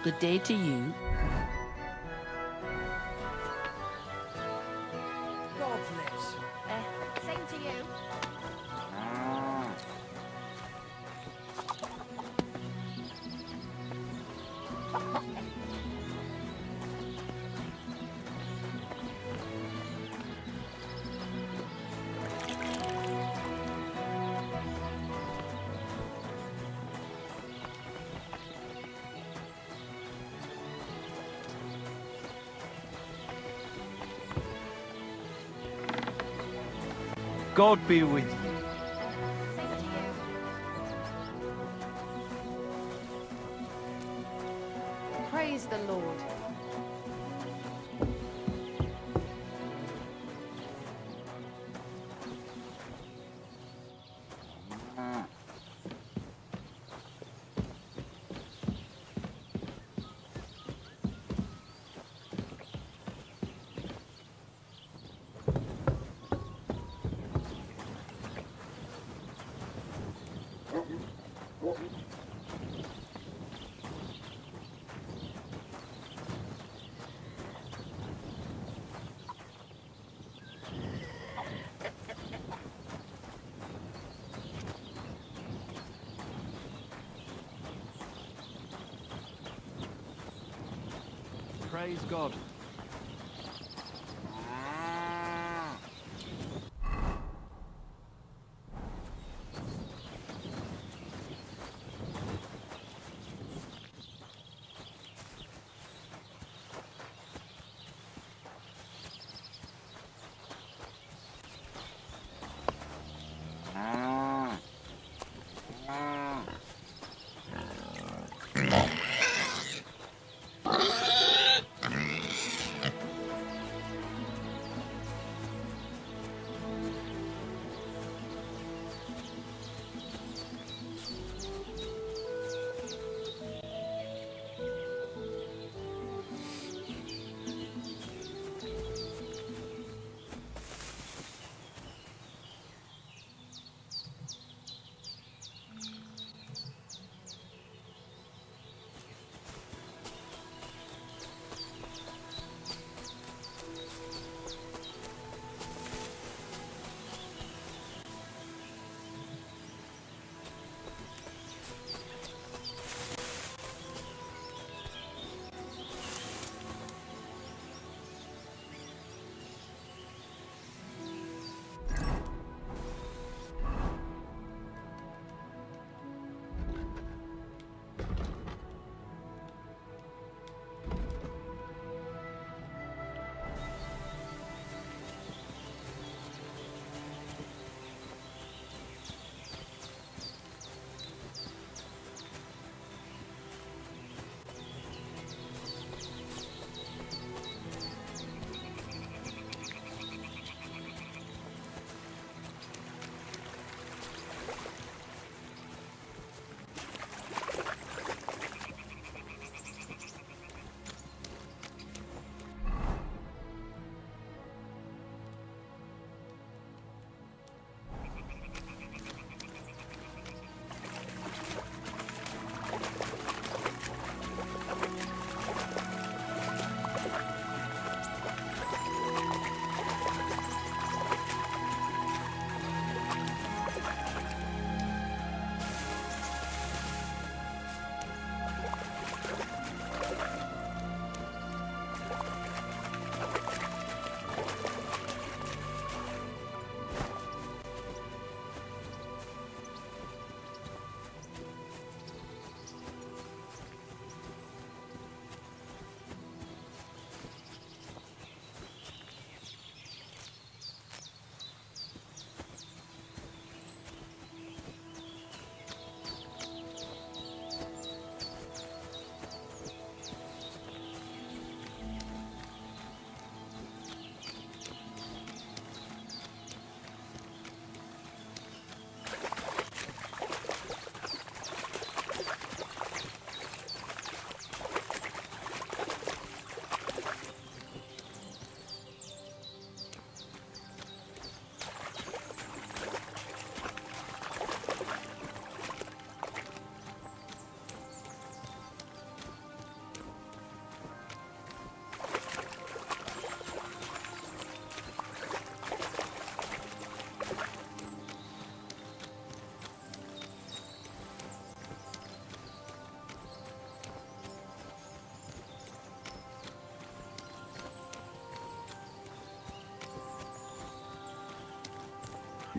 Speaker 15: Good day to you.
Speaker 9: God bless.
Speaker 5: Same to you.
Speaker 8: God be with you.
Speaker 5: Same to you.
Speaker 6: Praise the Lord.
Speaker 11: Praise God.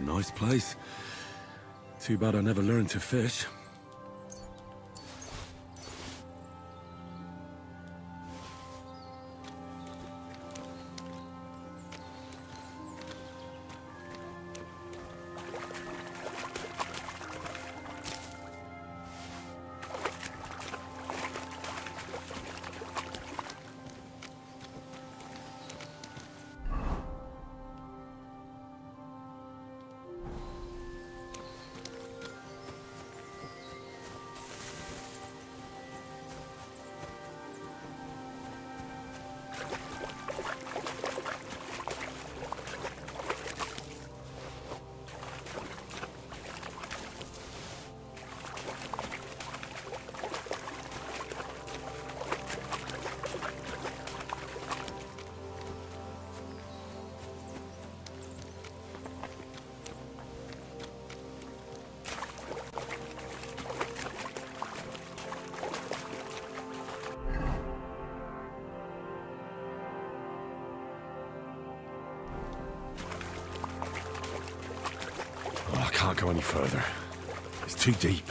Speaker 1: Nice place. Too bad I never learned to fish. Oh, I can't go any further. It's too deep.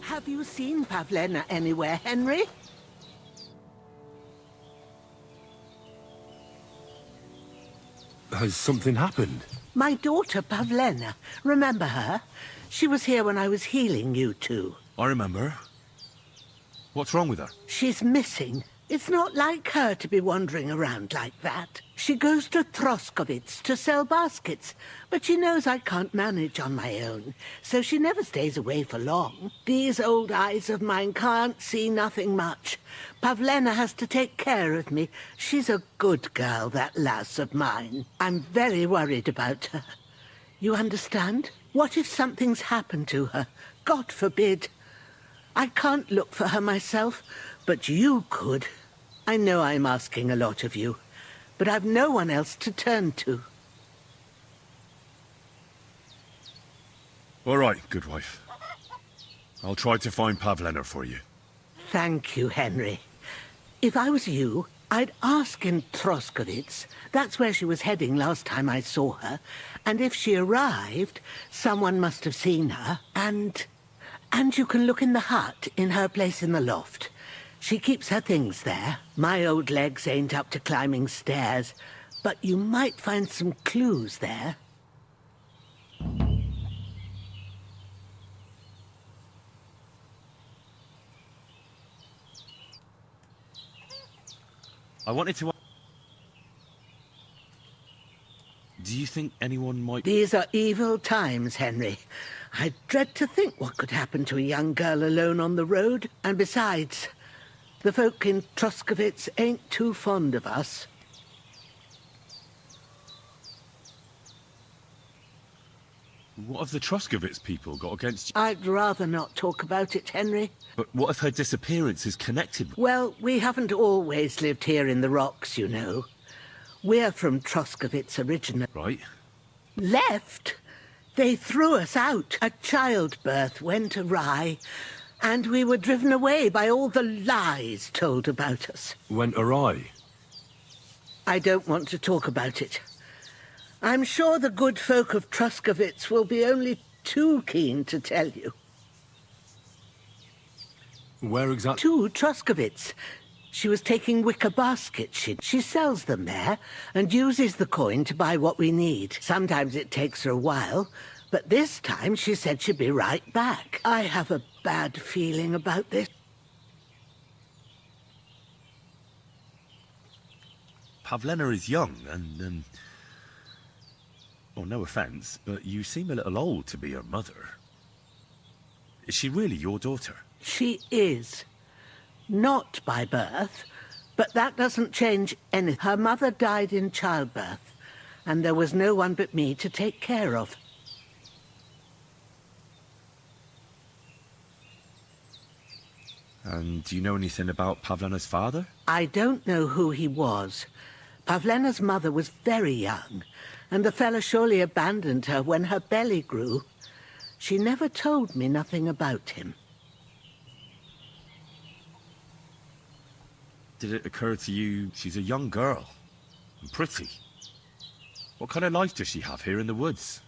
Speaker 15: Have you seen Pavlena anywhere, Henry?
Speaker 1: Has something happened?
Speaker 15: My daughter, Pavlena. Remember her? She was here when I was healing you two.
Speaker 1: I remember. What's wrong with her?
Speaker 15: She's missing. It's not like her to be wandering around like that. She goes to Troskovitz to sell baskets, but she knows I can't manage on my own, so she never stays away for long. These old eyes of mine can't see nothing much. Pavlena has to take care of me. She's a good girl, that lass of mine. I'm very worried about her. You understand? What if something's happened to her? God forbid. I can't look for her myself, but you could. I know I'm asking a lot of you, but I've no one else to turn to.
Speaker 1: All right, good wife. I'll try to find Pavlena for you.
Speaker 15: Thank you, Henry. If I was you, I'd ask in Troskovitz. That's where she was heading last time I saw her. And if she arrived, someone must have seen her. And you can look in the hut in her place in the loft. She keeps her things there. My old legs ain't up to climbing stairs, but you might find some clues there.
Speaker 1: I wanted to... Do you think anyone might...
Speaker 15: These are evil times, Henry. I dread to think what could happen to a young girl alone on the road. And besides, the folk in Troskovitz ain't too fond of us.
Speaker 1: What have the Troskovitz people got against you?
Speaker 15: I'd rather not talk about it, Henry.
Speaker 1: But what if her disappearance is connected with...
Speaker 15: Well, we haven't always lived here in the rocks, you know. We're from Troskovitz originally.
Speaker 1: Right.
Speaker 15: Left? They threw us out. A childbirth went awry, and we were driven away by all the lies told about us.
Speaker 1: Went awry?
Speaker 15: I don't want to talk about it. I'm sure the good folk of Troskovitz will be only too keen to tell you.
Speaker 1: Where exactly?
Speaker 15: To Troskovitz. She was taking wicker baskets. She sells them there and uses the coin to buy what we need. Sometimes it takes her a while, but this time she said she'd be right back. I have a bad feeling about this.
Speaker 1: Pavlena is young and, well, no offence, but you seem a little old to be her mother. Is she really your daughter?
Speaker 15: She is. Not by birth, but that doesn't change anything. Her mother died in childbirth, and there was no one but me to take care of.
Speaker 1: And do you know anything about Pavlena's father?
Speaker 15: I don't know who he was. Pavlena's mother was very young, and the fella surely abandoned her when her belly grew. She never told me nothing about him.
Speaker 1: Did it occur to you she's a young girl and pretty? What kind of life does she have here in the woods?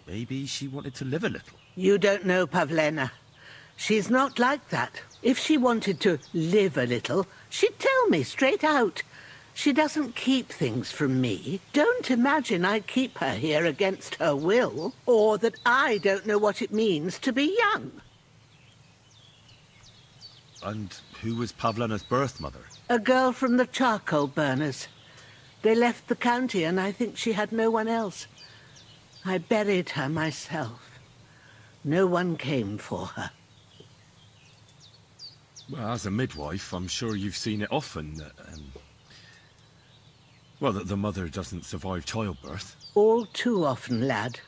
Speaker 1: Maybe she wanted to live a little.
Speaker 15: You don't know Pavlena. She's not like that. If she wanted to live a little, she'd tell me straight out. She doesn't keep things from me. Don't imagine I keep her here against her will, or that I don't know what it means to be young.
Speaker 1: And who was Pavlena's birth mother?
Speaker 15: A girl from the charcoal burners. They left the county, and I think she had no one else. I buried her myself. No one came for her.
Speaker 1: Well, as a midwife, I'm sure you've seen it often that, well, that the mother doesn't survive childbirth.
Speaker 15: All too often, lad.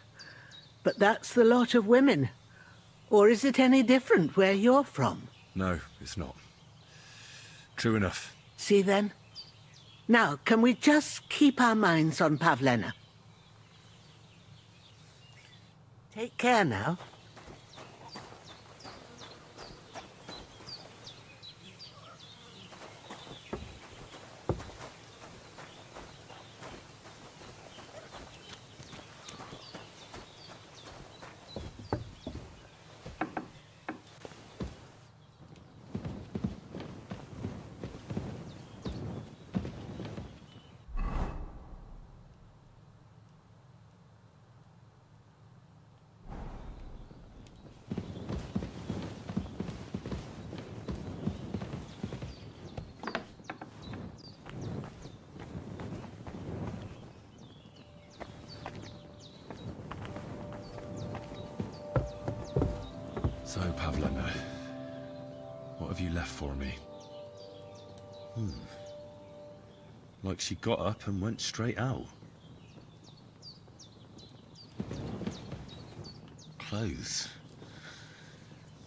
Speaker 15: But that's the lot of women. Or is it any different where you're from?
Speaker 1: No, it's not. True enough.
Speaker 15: See then? Now, can we just keep our minds on Pavlena? Take care now.
Speaker 1: So, Pavlena, what have you left for me? Like she got up and went straight out. Clothes.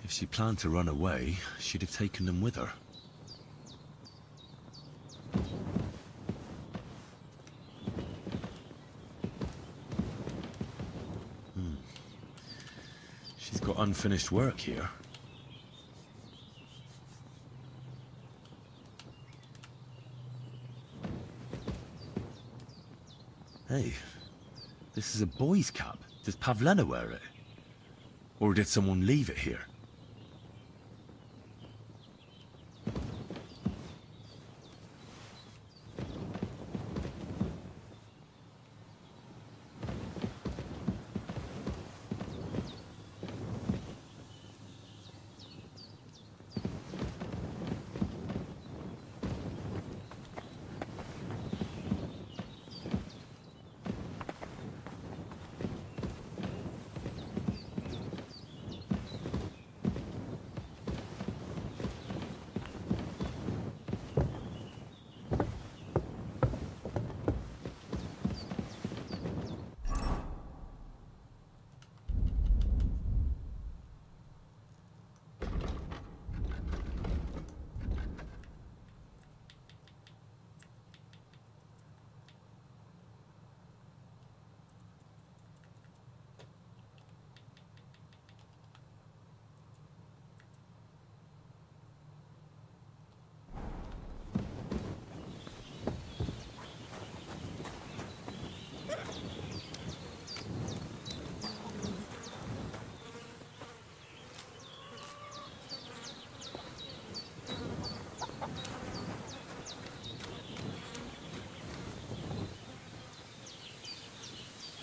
Speaker 1: If she planned to run away, she'd have taken them with her. She's got unfinished work here. Hey, this is a boy's cap. Does Pavlena wear it? Or did someone leave it here?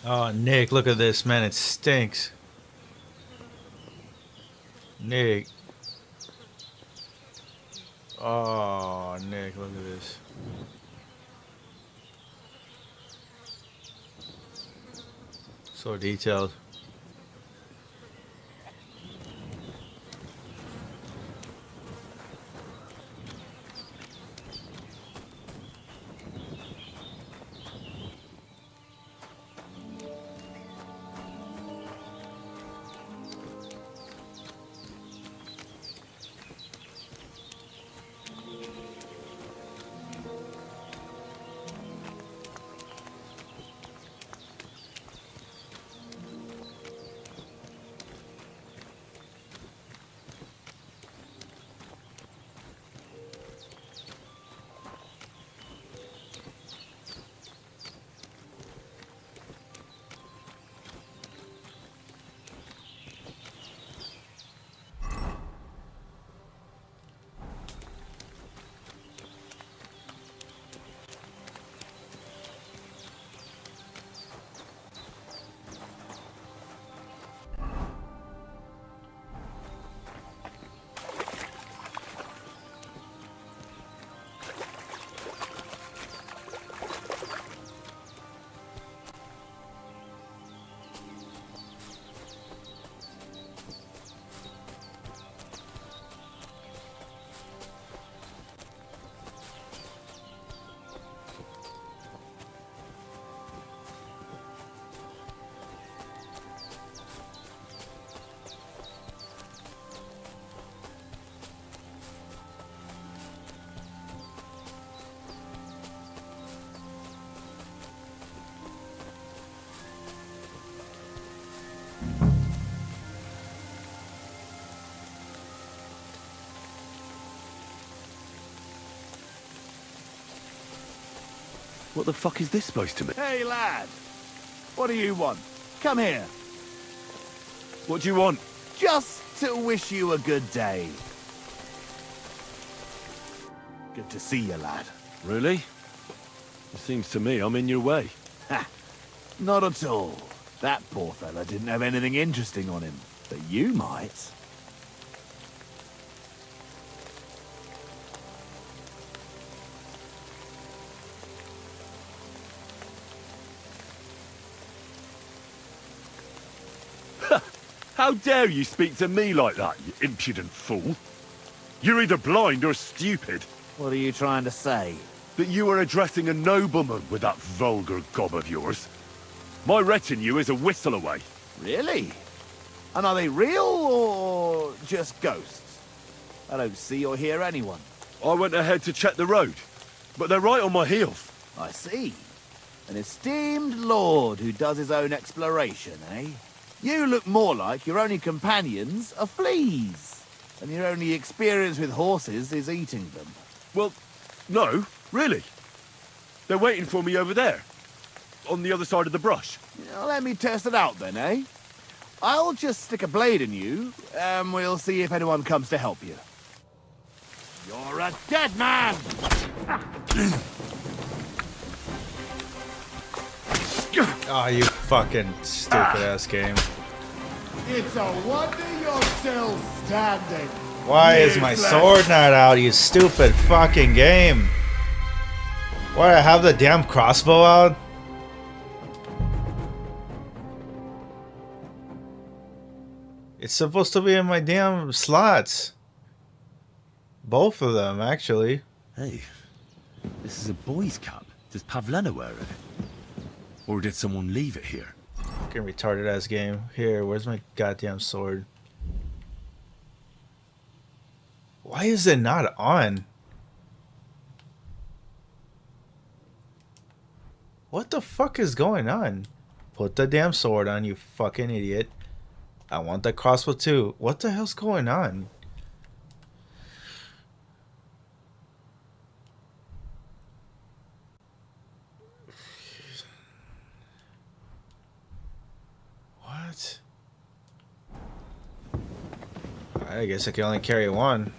Speaker 3: Oh, Nick, look at this, man. It stinks. Nick. Oh, Nick, look at this. So detailed.
Speaker 1: What the fuck is this supposed to mean?
Speaker 8: Hey, lad. What do you want? Come here.
Speaker 1: What do you want?
Speaker 8: Just to wish you a good day. Good to see you, lad.
Speaker 1: Really? It seems to me I'm in your way.
Speaker 8: Ha! Not at all. That poor fella didn't have anything interesting on him. But you might.
Speaker 1: How dare you speak to me like that, you impudent fool? You're either blind or stupid.
Speaker 8: What are you trying to say?
Speaker 1: That you are addressing a nobleman with that vulgar gob of yours. My retinue is a whistle away.
Speaker 8: Really? And are they real or just ghosts? I don't see or hear anyone.
Speaker 1: I went ahead to check the road, but they're right on my heels.
Speaker 8: I see. An esteemed lord who does his own exploration, eh? You look more like your only companions are fleas, and your only experience with horses is eating them.
Speaker 1: Well, no, really. They're waiting for me over there, on the other side of the brush.
Speaker 8: Now, let me test it out then, eh? I'll just stick a blade in you, and we'll see if anyone comes to help you. You're a dead man!
Speaker 3: Oh, you fucking stupid ass game.
Speaker 16: It's a wonder you're still standing.
Speaker 3: Why is my sword not out, you stupid fucking game? Why, I have the damn crossbow out? It's supposed to be in my damn slots. Both of them, actually.
Speaker 1: Hey, this is a boy's cup. Does Pavlena wear it? Or did someone leave it here?
Speaker 3: Fucking retarded ass game. Here, where's my goddamn sword? Why is it not on? What the fuck is going on? Put the damn sword on, you fucking idiot. I want the crossbow too. What the hell's going on? What? I guess I can only carry one.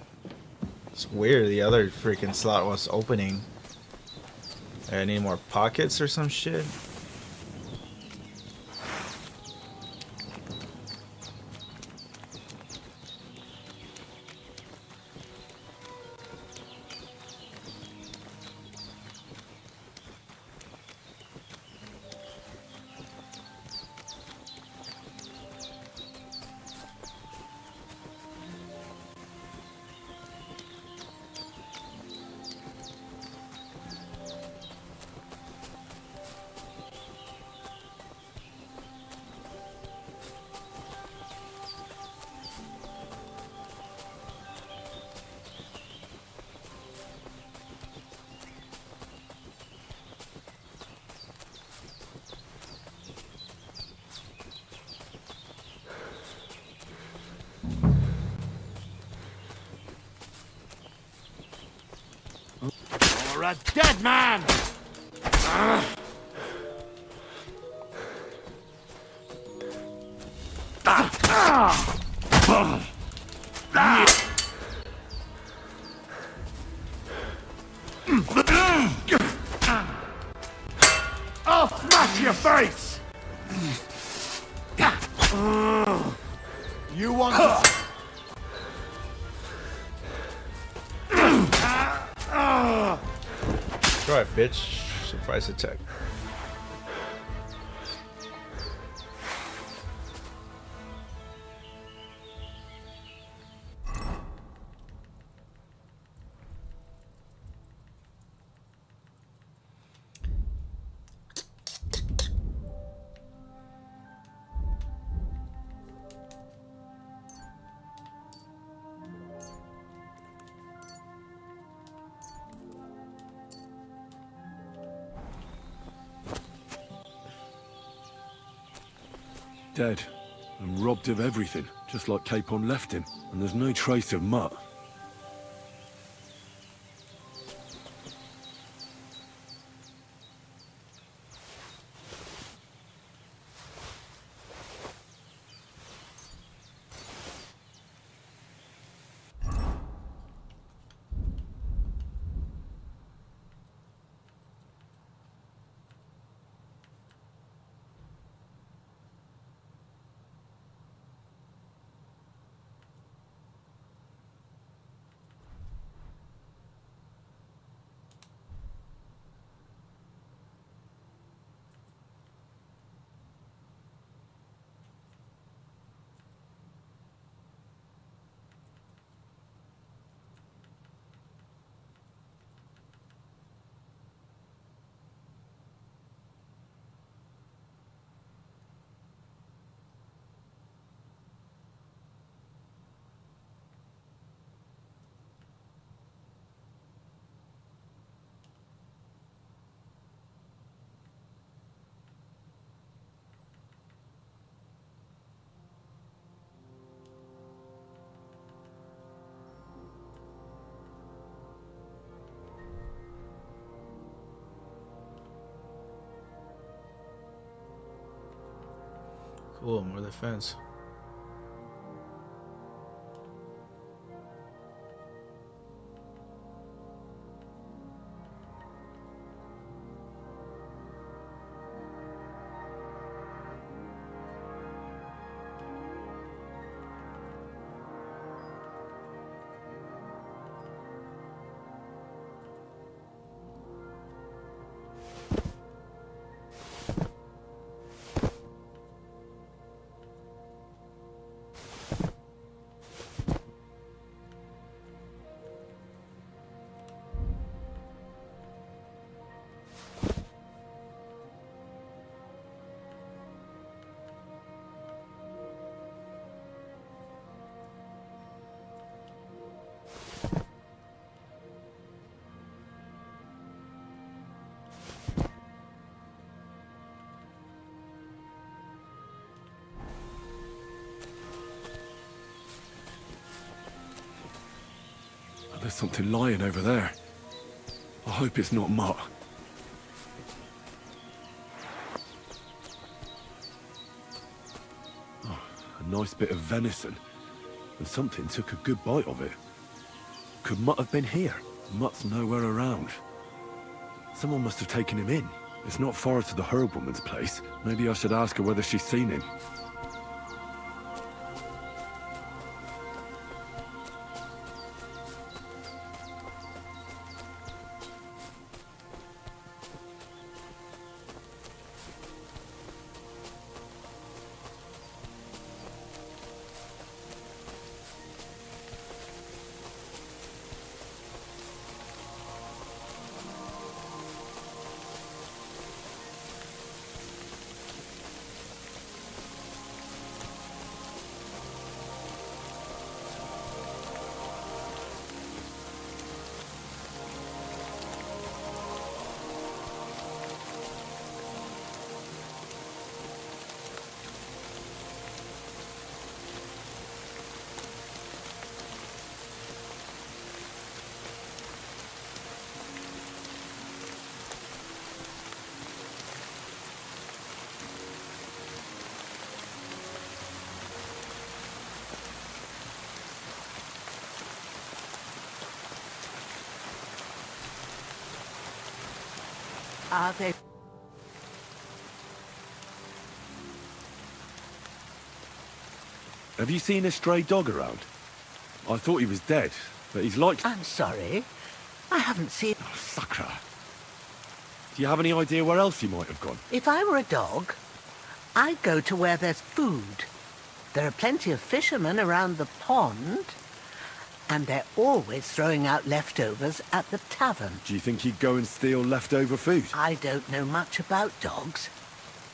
Speaker 3: It's weird, the other freaking slot was opening. I need more pockets or some shit.
Speaker 16: You're a dead man! I'll smash your face! You want to...
Speaker 3: Alright, bitch. Surprise attack.
Speaker 1: Dead. And robbed of everything, just like Capon left him. And there's no trace of Mutt.
Speaker 3: Cool, more defense.
Speaker 1: There's something lying over there. I hope it's not Mutt. Oh, a nice bit of venison. And something took a good bite of it. Could Mutt have been here? Mutt's nowhere around. Someone must have taken him in. It's not far to the herb woman's place. Maybe I should ask her whether she's seen him.
Speaker 15: Are they?
Speaker 1: Have you seen a stray dog around? I thought he was dead, but he's like...
Speaker 15: I'm sorry. I haven't seen...
Speaker 1: Oh, Sakra. Do you have any idea where else he might have gone?
Speaker 15: If I were a dog, I'd go to where there's food. There are plenty of fishermen around the pond, and they're always throwing out leftovers at the tavern.
Speaker 1: Do you think he'd go and steal leftover food?
Speaker 15: I don't know much about dogs.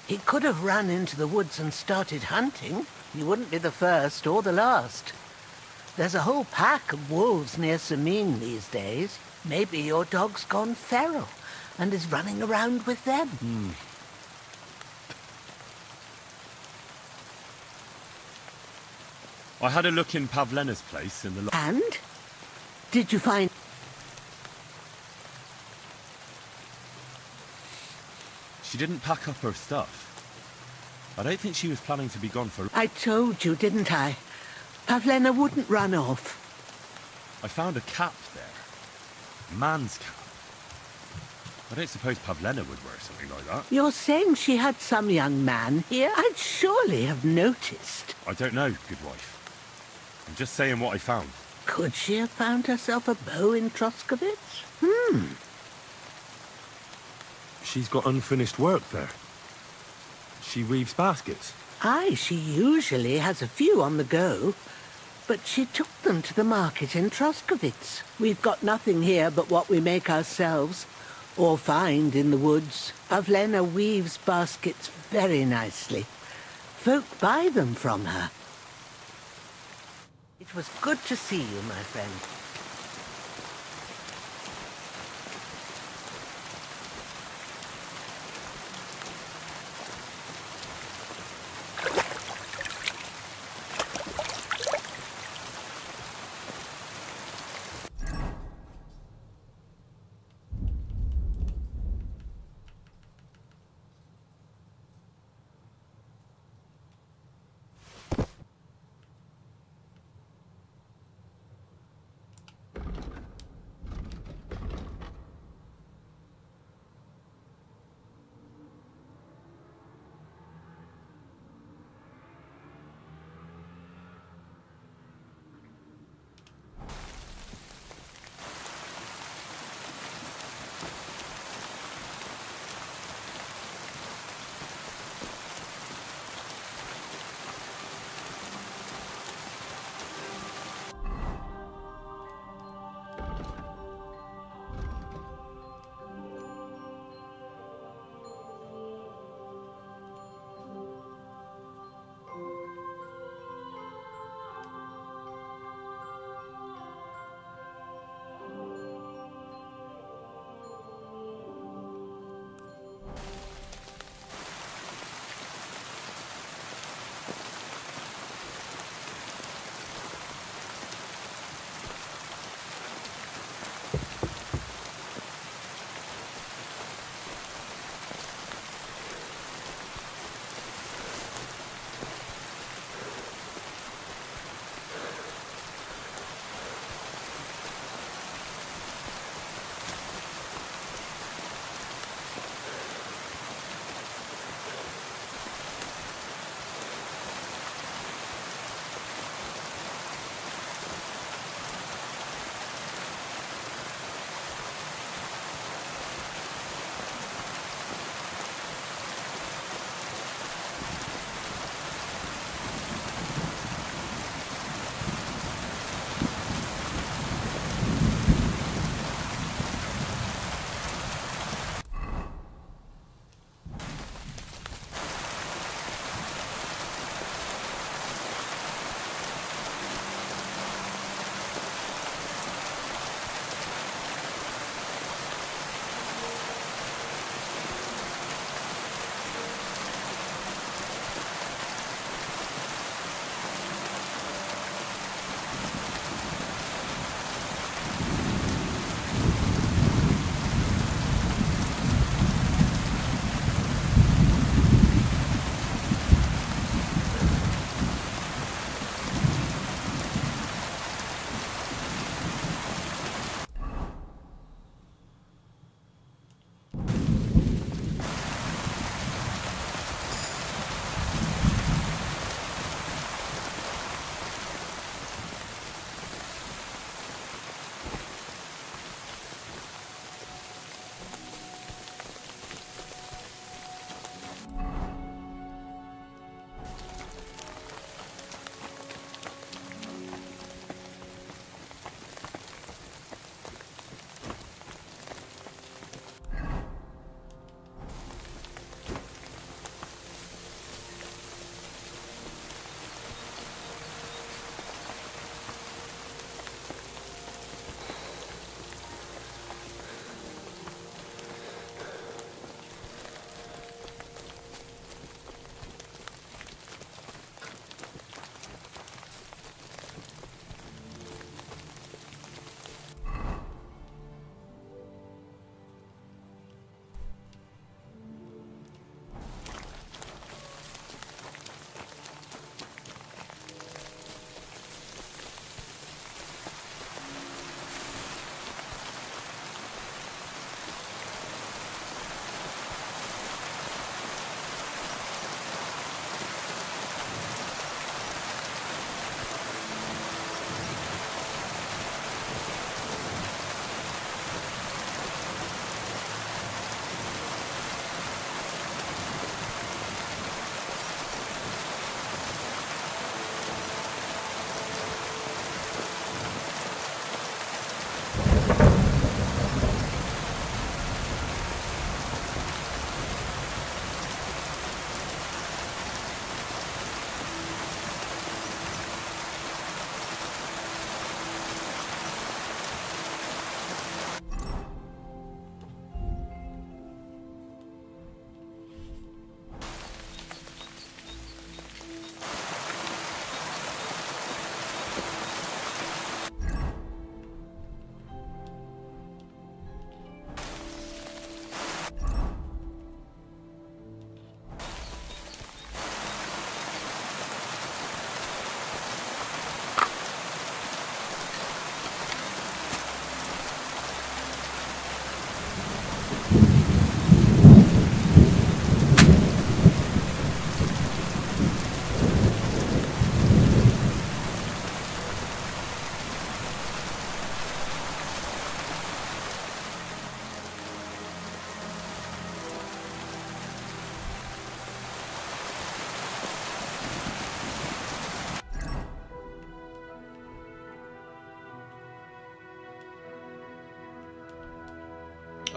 Speaker 15: He could have run into the woods and started hunting. He wouldn't be the first or the last. There's a whole pack of wolves near Samin these days. Maybe your dog's gone feral and is running around with them.
Speaker 1: I had a look in Pavlena's place in the...
Speaker 15: And? Did you find...
Speaker 1: She didn't pack up her stuff. I don't think she was planning to be gone for...
Speaker 15: I told you, didn't I? Pavlena wouldn't run off.
Speaker 1: I found a cap there. A man's cap. I don't suppose Pavlena would wear something like that.
Speaker 15: You're saying she had some young man here? I'd surely have noticed.
Speaker 1: I don't know, good wife. I'm just saying what I found.
Speaker 15: Could she have found herself a beau in Troskovitz?
Speaker 1: She's got unfinished work there. She weaves baskets.
Speaker 15: Aye, she usually has a few on the go. But she took them to the market in Troskovitz. We've got nothing here but what we make ourselves, or find in the woods. Pavlena weaves baskets very nicely. Folk buy them from her. It was good to see you, my friend.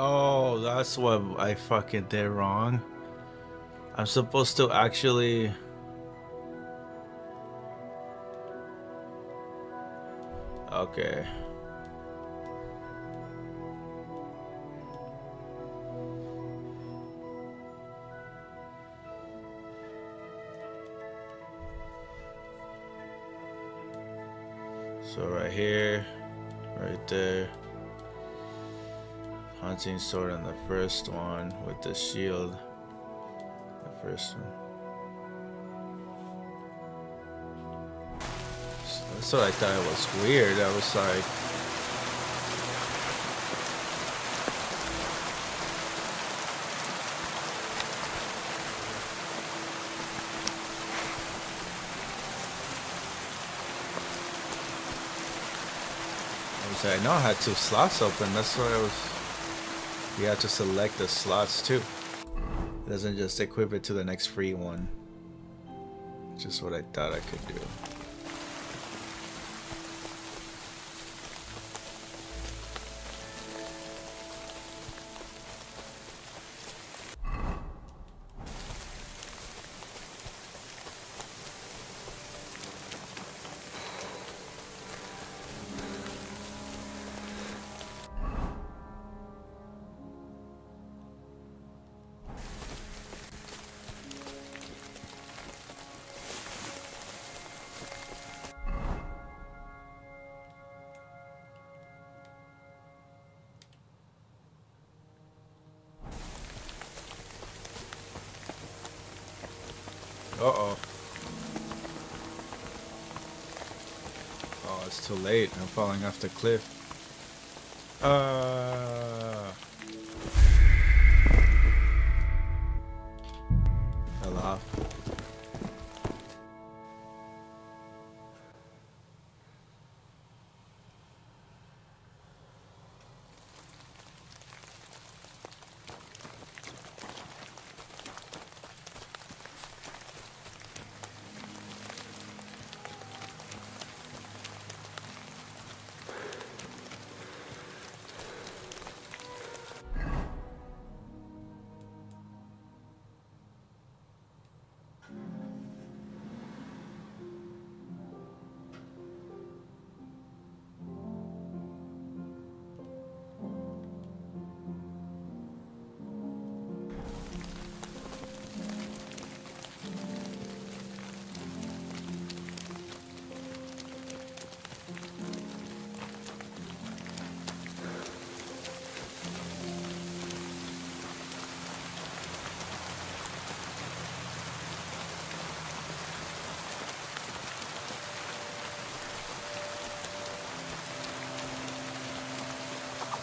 Speaker 3: Oh, that's what I fucking did wrong. I'm supposed to actually... Okay. So right here, right there. Hunting sword on the first one with the shield. The first one. So that's what I thought it was weird. I was like, I know I had 2 slots open. That's why I was. You have to select the slots too. It doesn't just equip it to the next free one. Just what I thought I could do. Uh-oh. Oh, it's too late. I'm falling off the cliff. Fell off.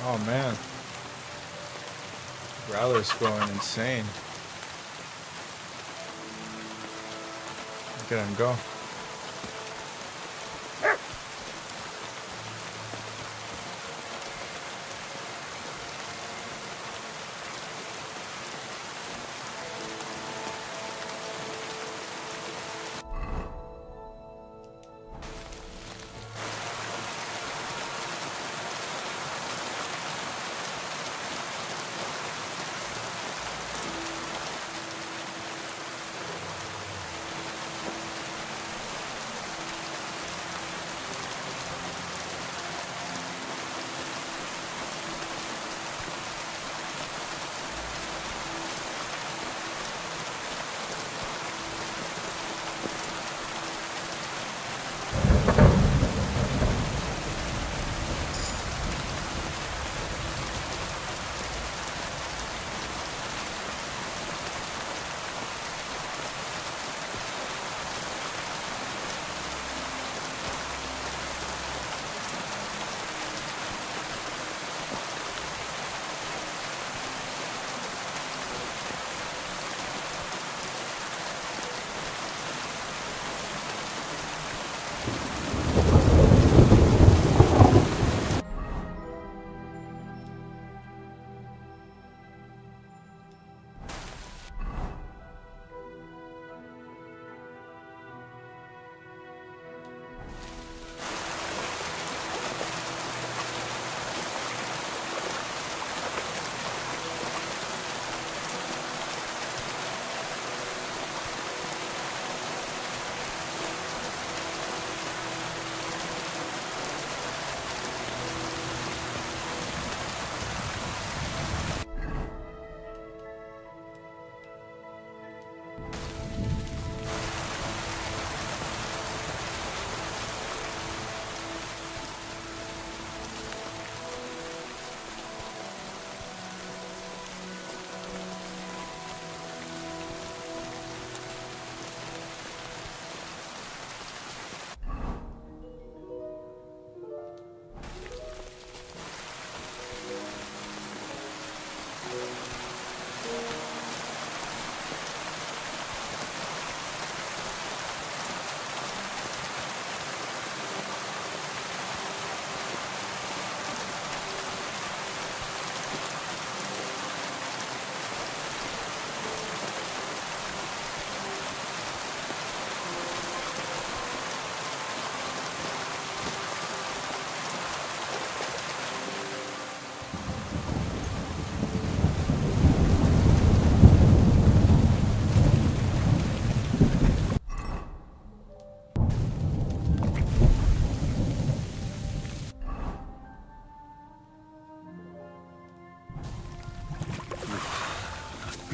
Speaker 3: Oh man. Growler's going insane. Look at him go.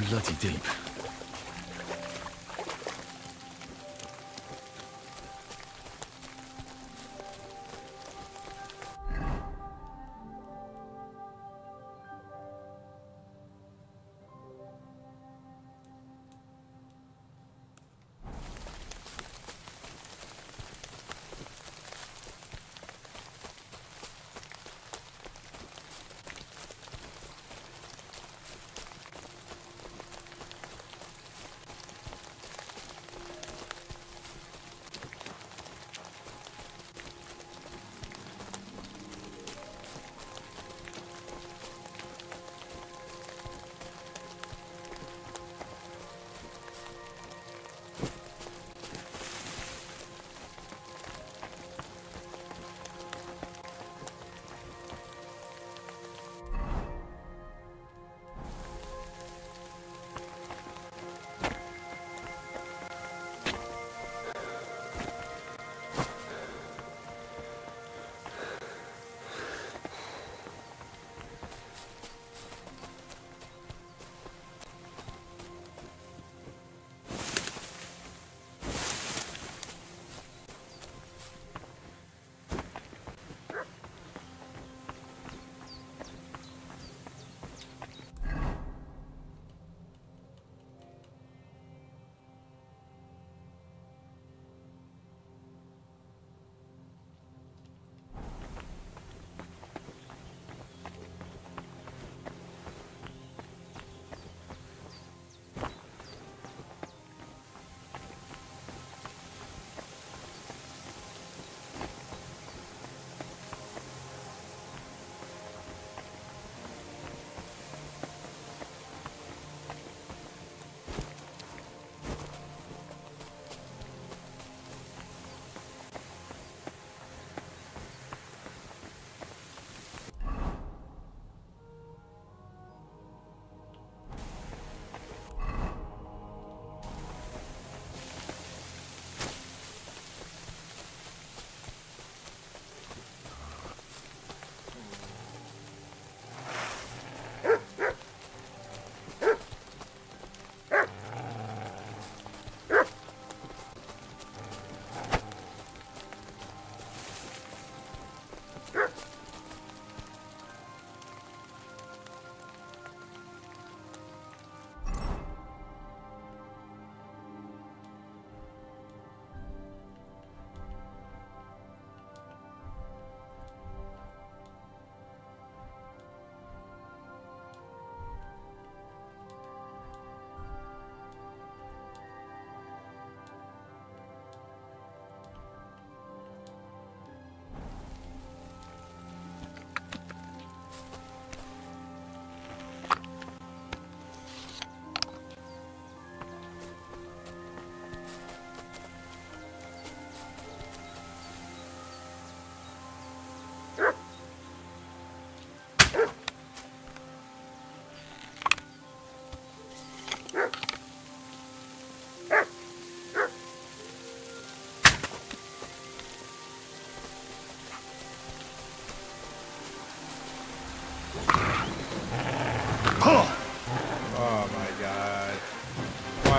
Speaker 1: Bloody deep.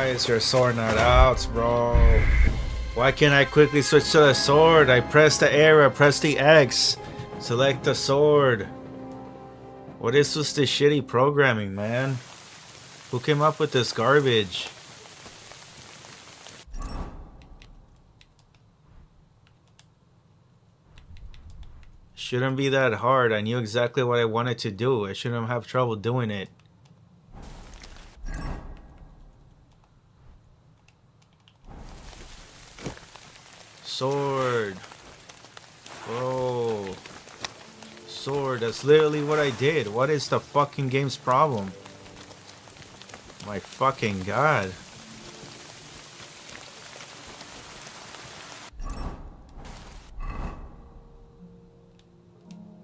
Speaker 3: Why is your sword not out, bro? Why can't I quickly switch to the sword? I press the arrow, press the X, select the sword. What is this shitty programming, man? Who came up with this garbage? Shouldn't be that hard. I knew exactly what I wanted to do. I shouldn't have trouble doing it. Sword. Bro. Sword, that's literally what I did. What is the fucking game's problem? My fucking god.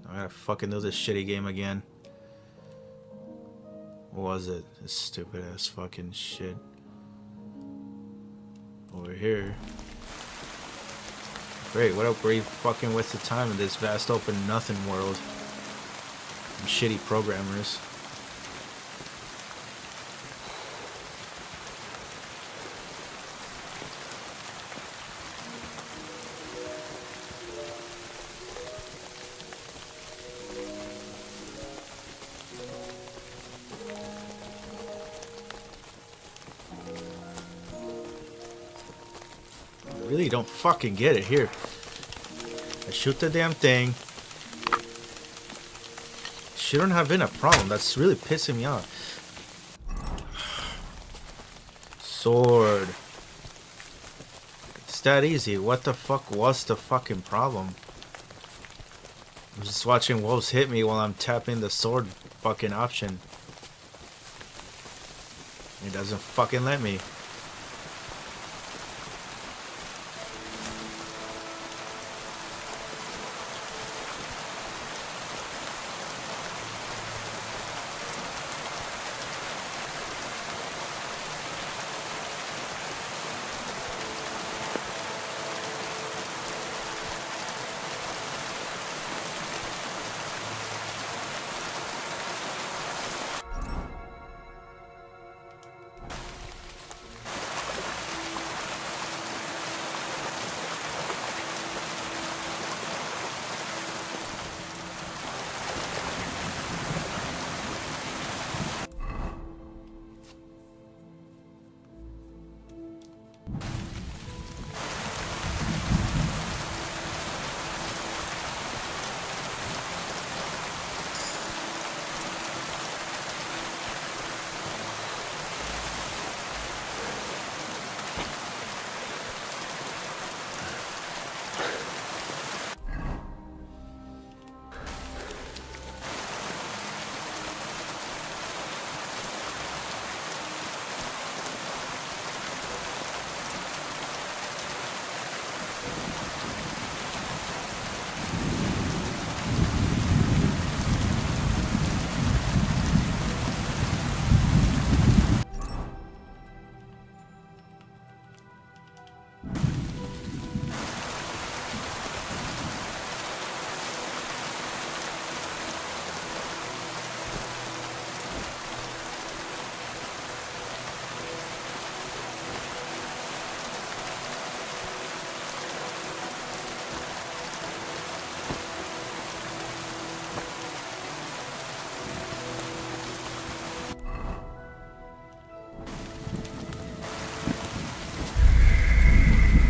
Speaker 3: I gotta fucking do this shitty game again. What was it? This stupid ass fucking shit. Over here. Great, what a great fucking waste of time in this vast open nothing world. And shitty programmers. I really don't fucking get it. Here, I shoot the damn thing. Shouldn't have been a problem. That's really pissing me off. Sword. It's that easy. What the fuck was the fucking problem? I'm just watching wolves hit me while I'm tapping the sword fucking option. It doesn't fucking let me.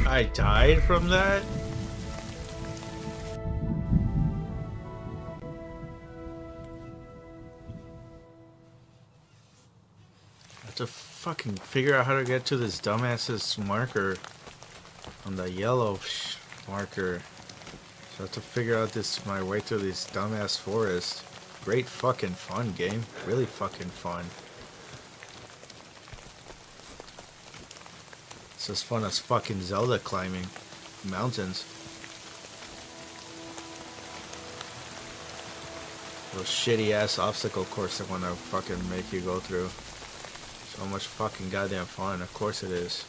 Speaker 3: I died from that? I have to fucking figure out how to get to this dumbass's marker on the yellow marker. So I have to figure out my way through this dumbass forest. Great fucking fun game. Really fucking fun. It's as fun as fucking Zelda climbing mountains. Those shitty ass obstacle courses that wanna fucking make you go through. So much fucking goddamn fun. Of course it is.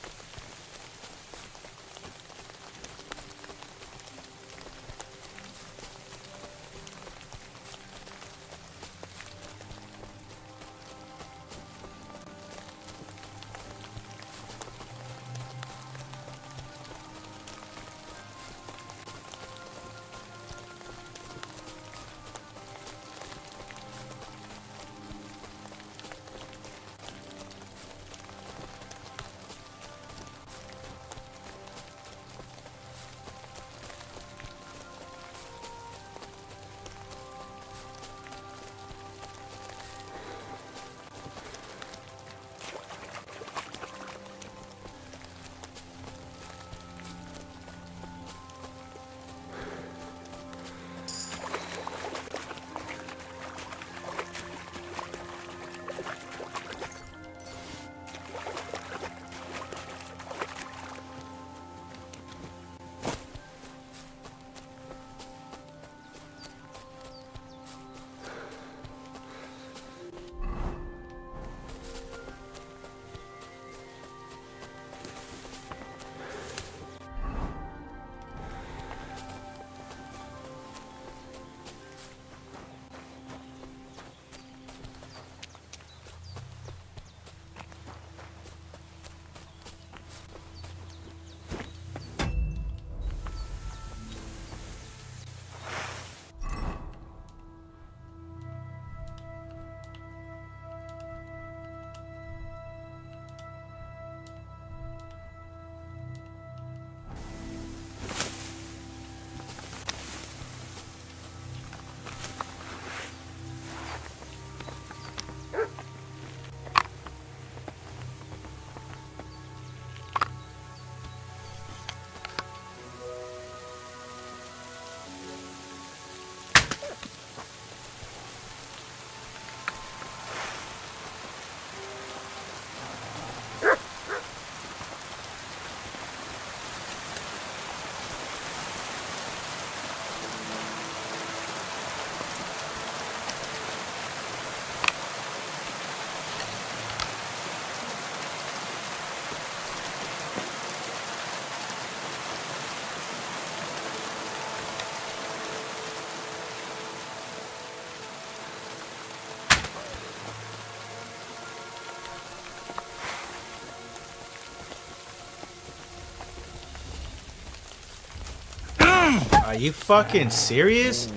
Speaker 3: Are you fucking serious?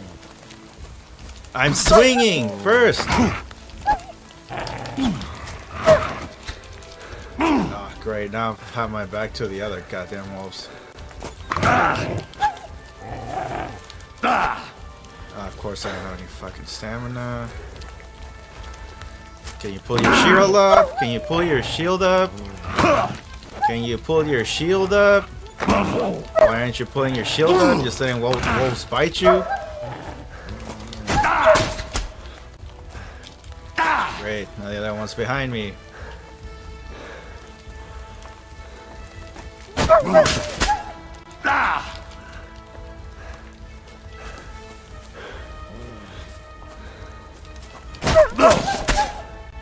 Speaker 3: I'm swinging first. Oh, great. Now I have my back to the other goddamn wolves. Of course I don't have any fucking stamina. Can you pull your shield up? Can you pull your shield up? Can you pull your shield up? Why aren't you pulling your shield up? Just letting wolves bite you? Great, now the other one's behind me.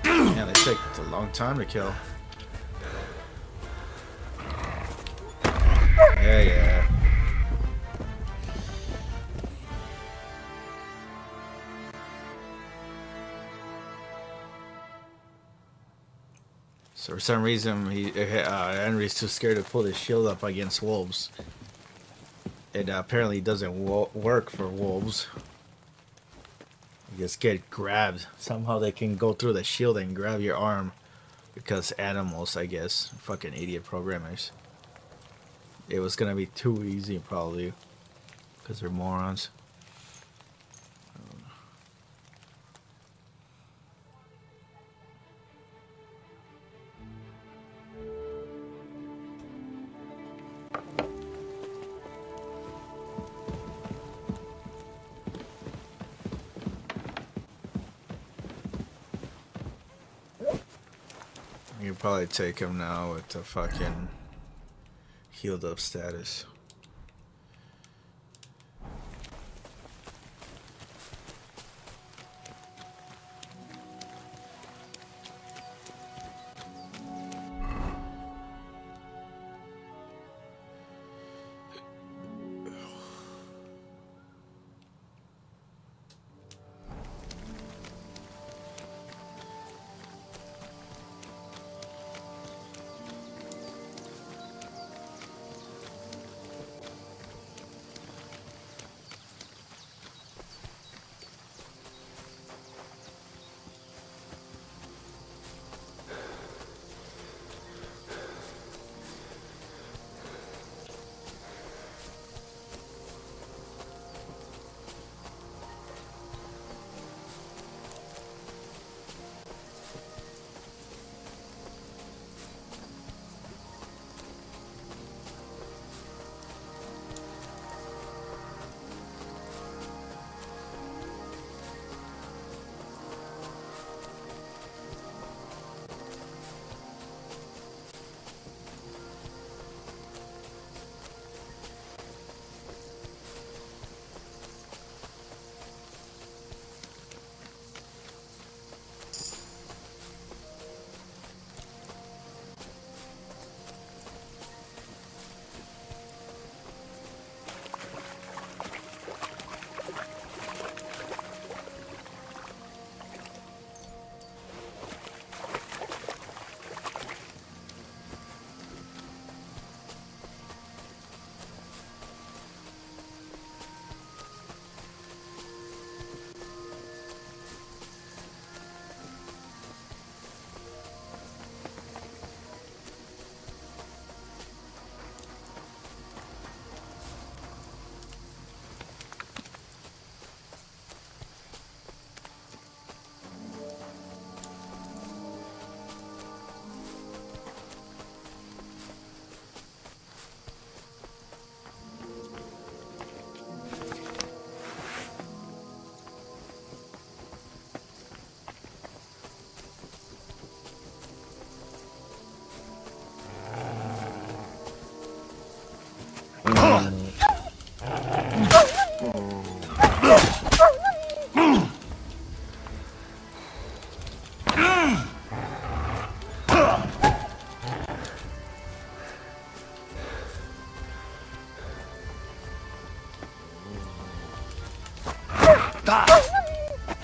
Speaker 3: Yeah, they take a long time to kill. Yeah. So for some reason, Henry's too scared to pull his shield up against wolves. It apparently doesn't work for wolves. You just get grabbed. Somehow they can go through the shield and grab your arm. Because animals, I guess. Fucking idiot programmers. It was gonna be too easy, probably. Because they're morons. You can probably take him now with the fucking healed up status.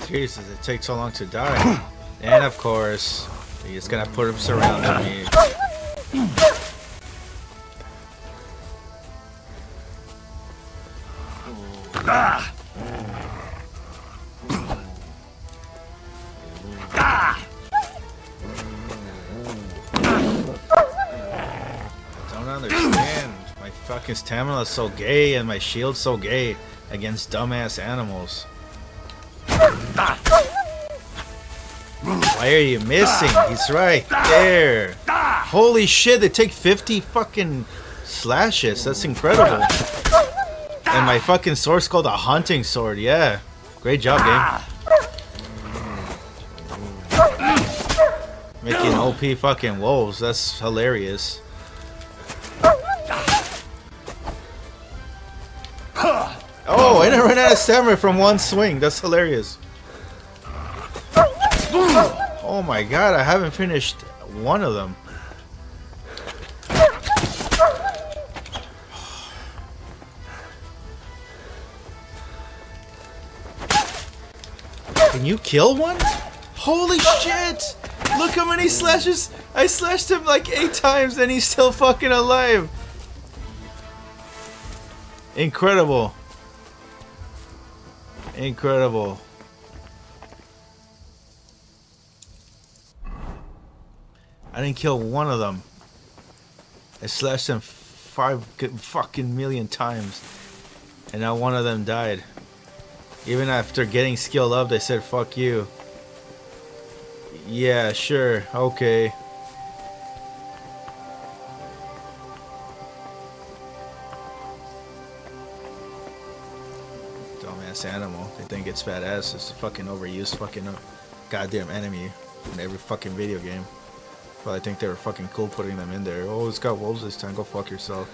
Speaker 3: Jesus, it takes so long to die. And of course, he's gonna put him surrounding me. fucking stamina is so gay and my shield's so gay against dumbass animals. Why are you missing? He's right there. Holy shit, they take 50 fucking slashes. That's incredible. And my fucking sword's called a hunting sword. Yeah. Great job, game. Making OP fucking wolves. That's hilarious. Oh, I didn't run out of stamina from one swing. That's hilarious. Oh my god, I haven't finished one of them. Can you kill one? Holy shit! Look how many slashes! I slashed him like 8 times and he's still fucking alive! Incredible. Incredible. I didn't kill one of them. I slashed them 5 fucking million times. And not one of them died. Even after getting skilled up, they said, fuck you. Yeah, sure, okay. Dumbass animal. They think it's badass. It's a fucking overused fucking goddamn enemy in every fucking video game. But I think they were fucking cool putting them in there. Oh, it's got wolves this time. Go fuck yourself.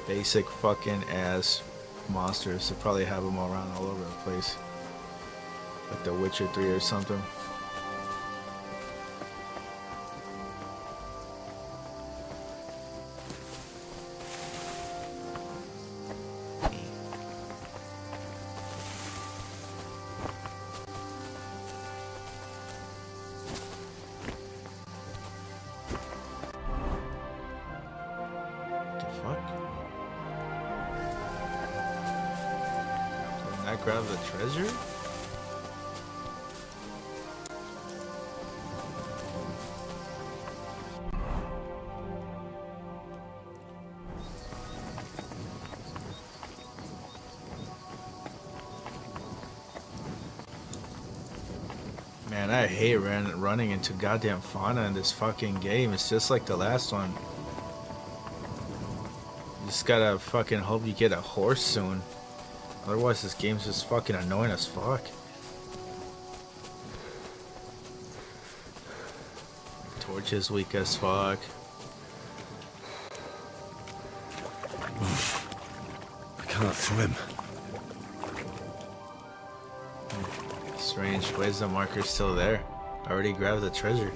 Speaker 3: Basic fucking ass monsters. They probably have them all around all over the place. Like The Witcher 3 or something. Grab the treasure? Man, I hate running into goddamn fauna in this fucking game. It's just like the last one. You just gotta fucking hope you get a horse soon. Otherwise, this game's just fucking annoying as fuck. Torch is weak as fuck.
Speaker 1: I can't swim.
Speaker 3: Strange. Why is the marker still there? I already grabbed the treasure.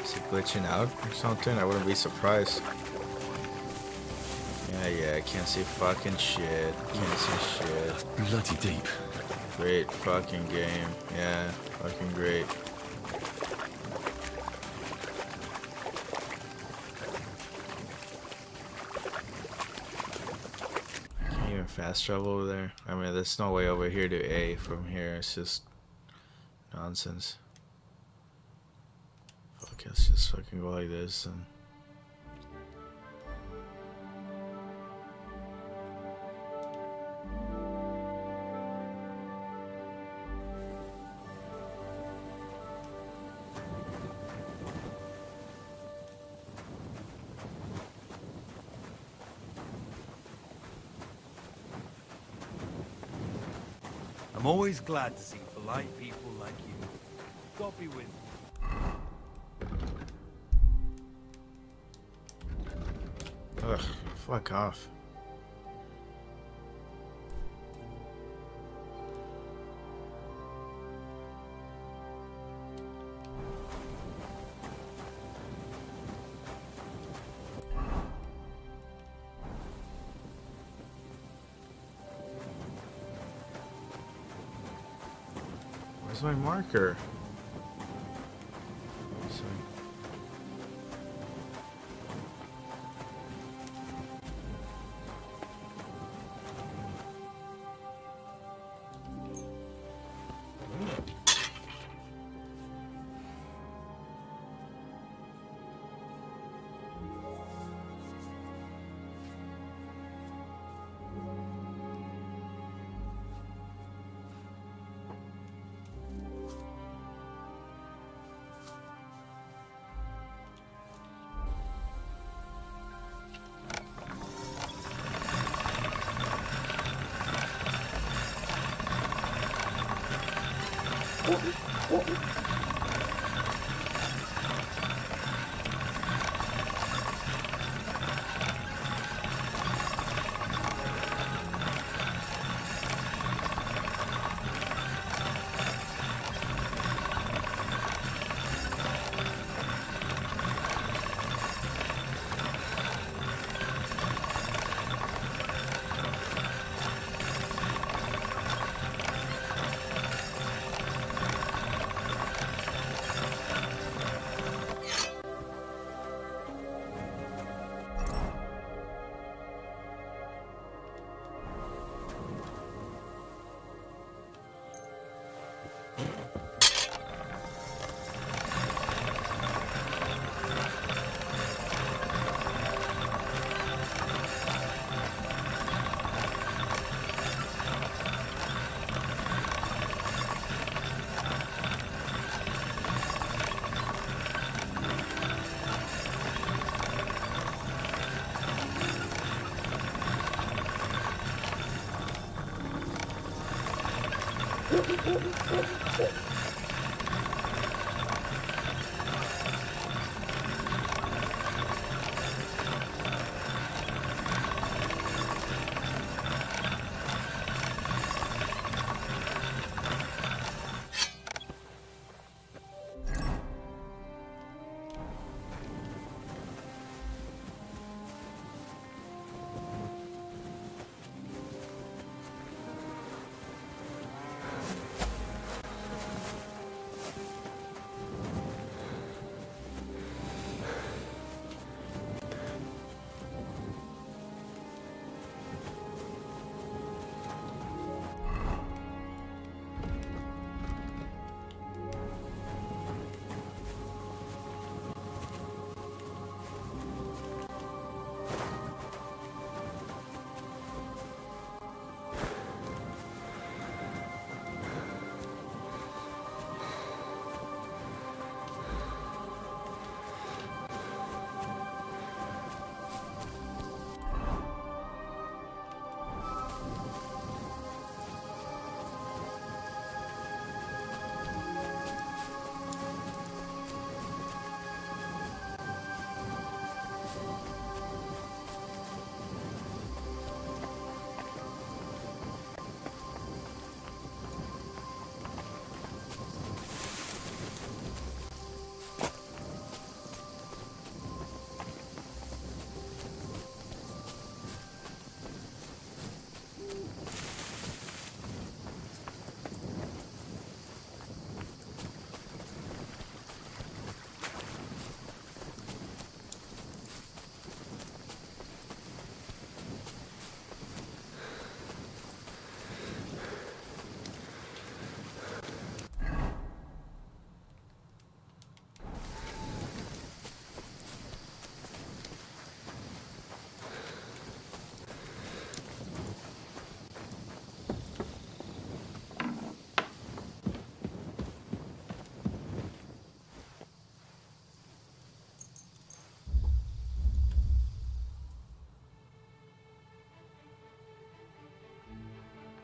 Speaker 3: Is it glitching out or something? I wouldn't be surprised. Yeah, I can't see fucking shit. Can't see shit.
Speaker 1: Bloody deep.
Speaker 3: Great fucking game. Yeah, fucking great. Can't even fast travel over there. I mean, there's no way over here to A from here. It's just nonsense. Fuck, let's just fucking go like this and...
Speaker 17: I'm always glad to see polite people like you. God be with you.
Speaker 3: Ugh, fuck off. Where's my marker? Sorry.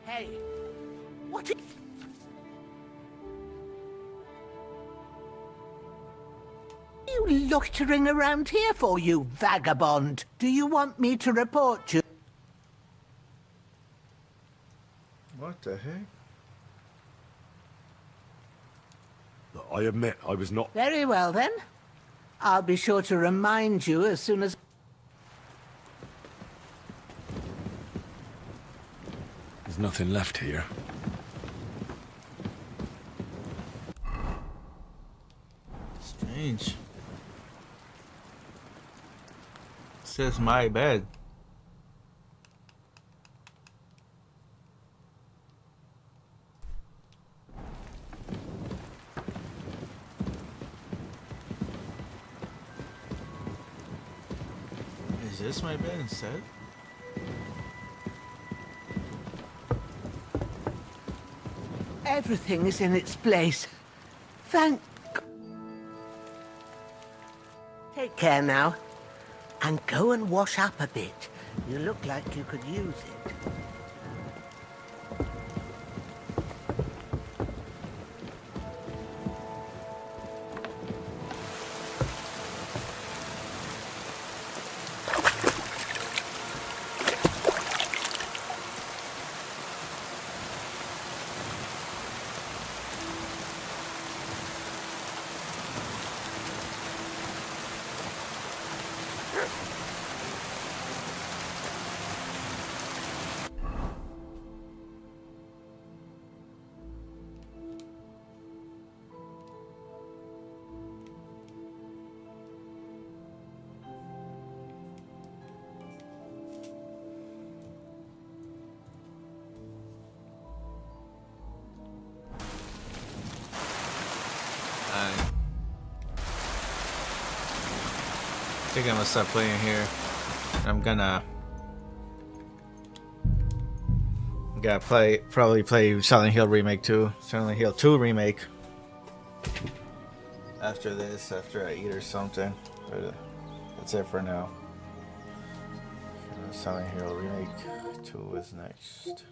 Speaker 15: Hey, what are you loitering around here for, you vagabond? Do you want me to report you?
Speaker 3: What the heck?
Speaker 1: I admit I was not...
Speaker 15: Very well, then. I'll be sure to remind you as soon as...
Speaker 1: There's nothing left here.
Speaker 3: Strange. It says my bed. Is this my bed instead?
Speaker 15: Everything is in its place. Thank... Take care now. And go and wash up a bit. You look like you could use it.
Speaker 3: think I'm gonna stop playing here. I'm gonna probably play Silent Hill Remake 2. Silent Hill 2 Remake. After this, after I eat or something. But that's it for now. Silent Hill Remake 2 is next.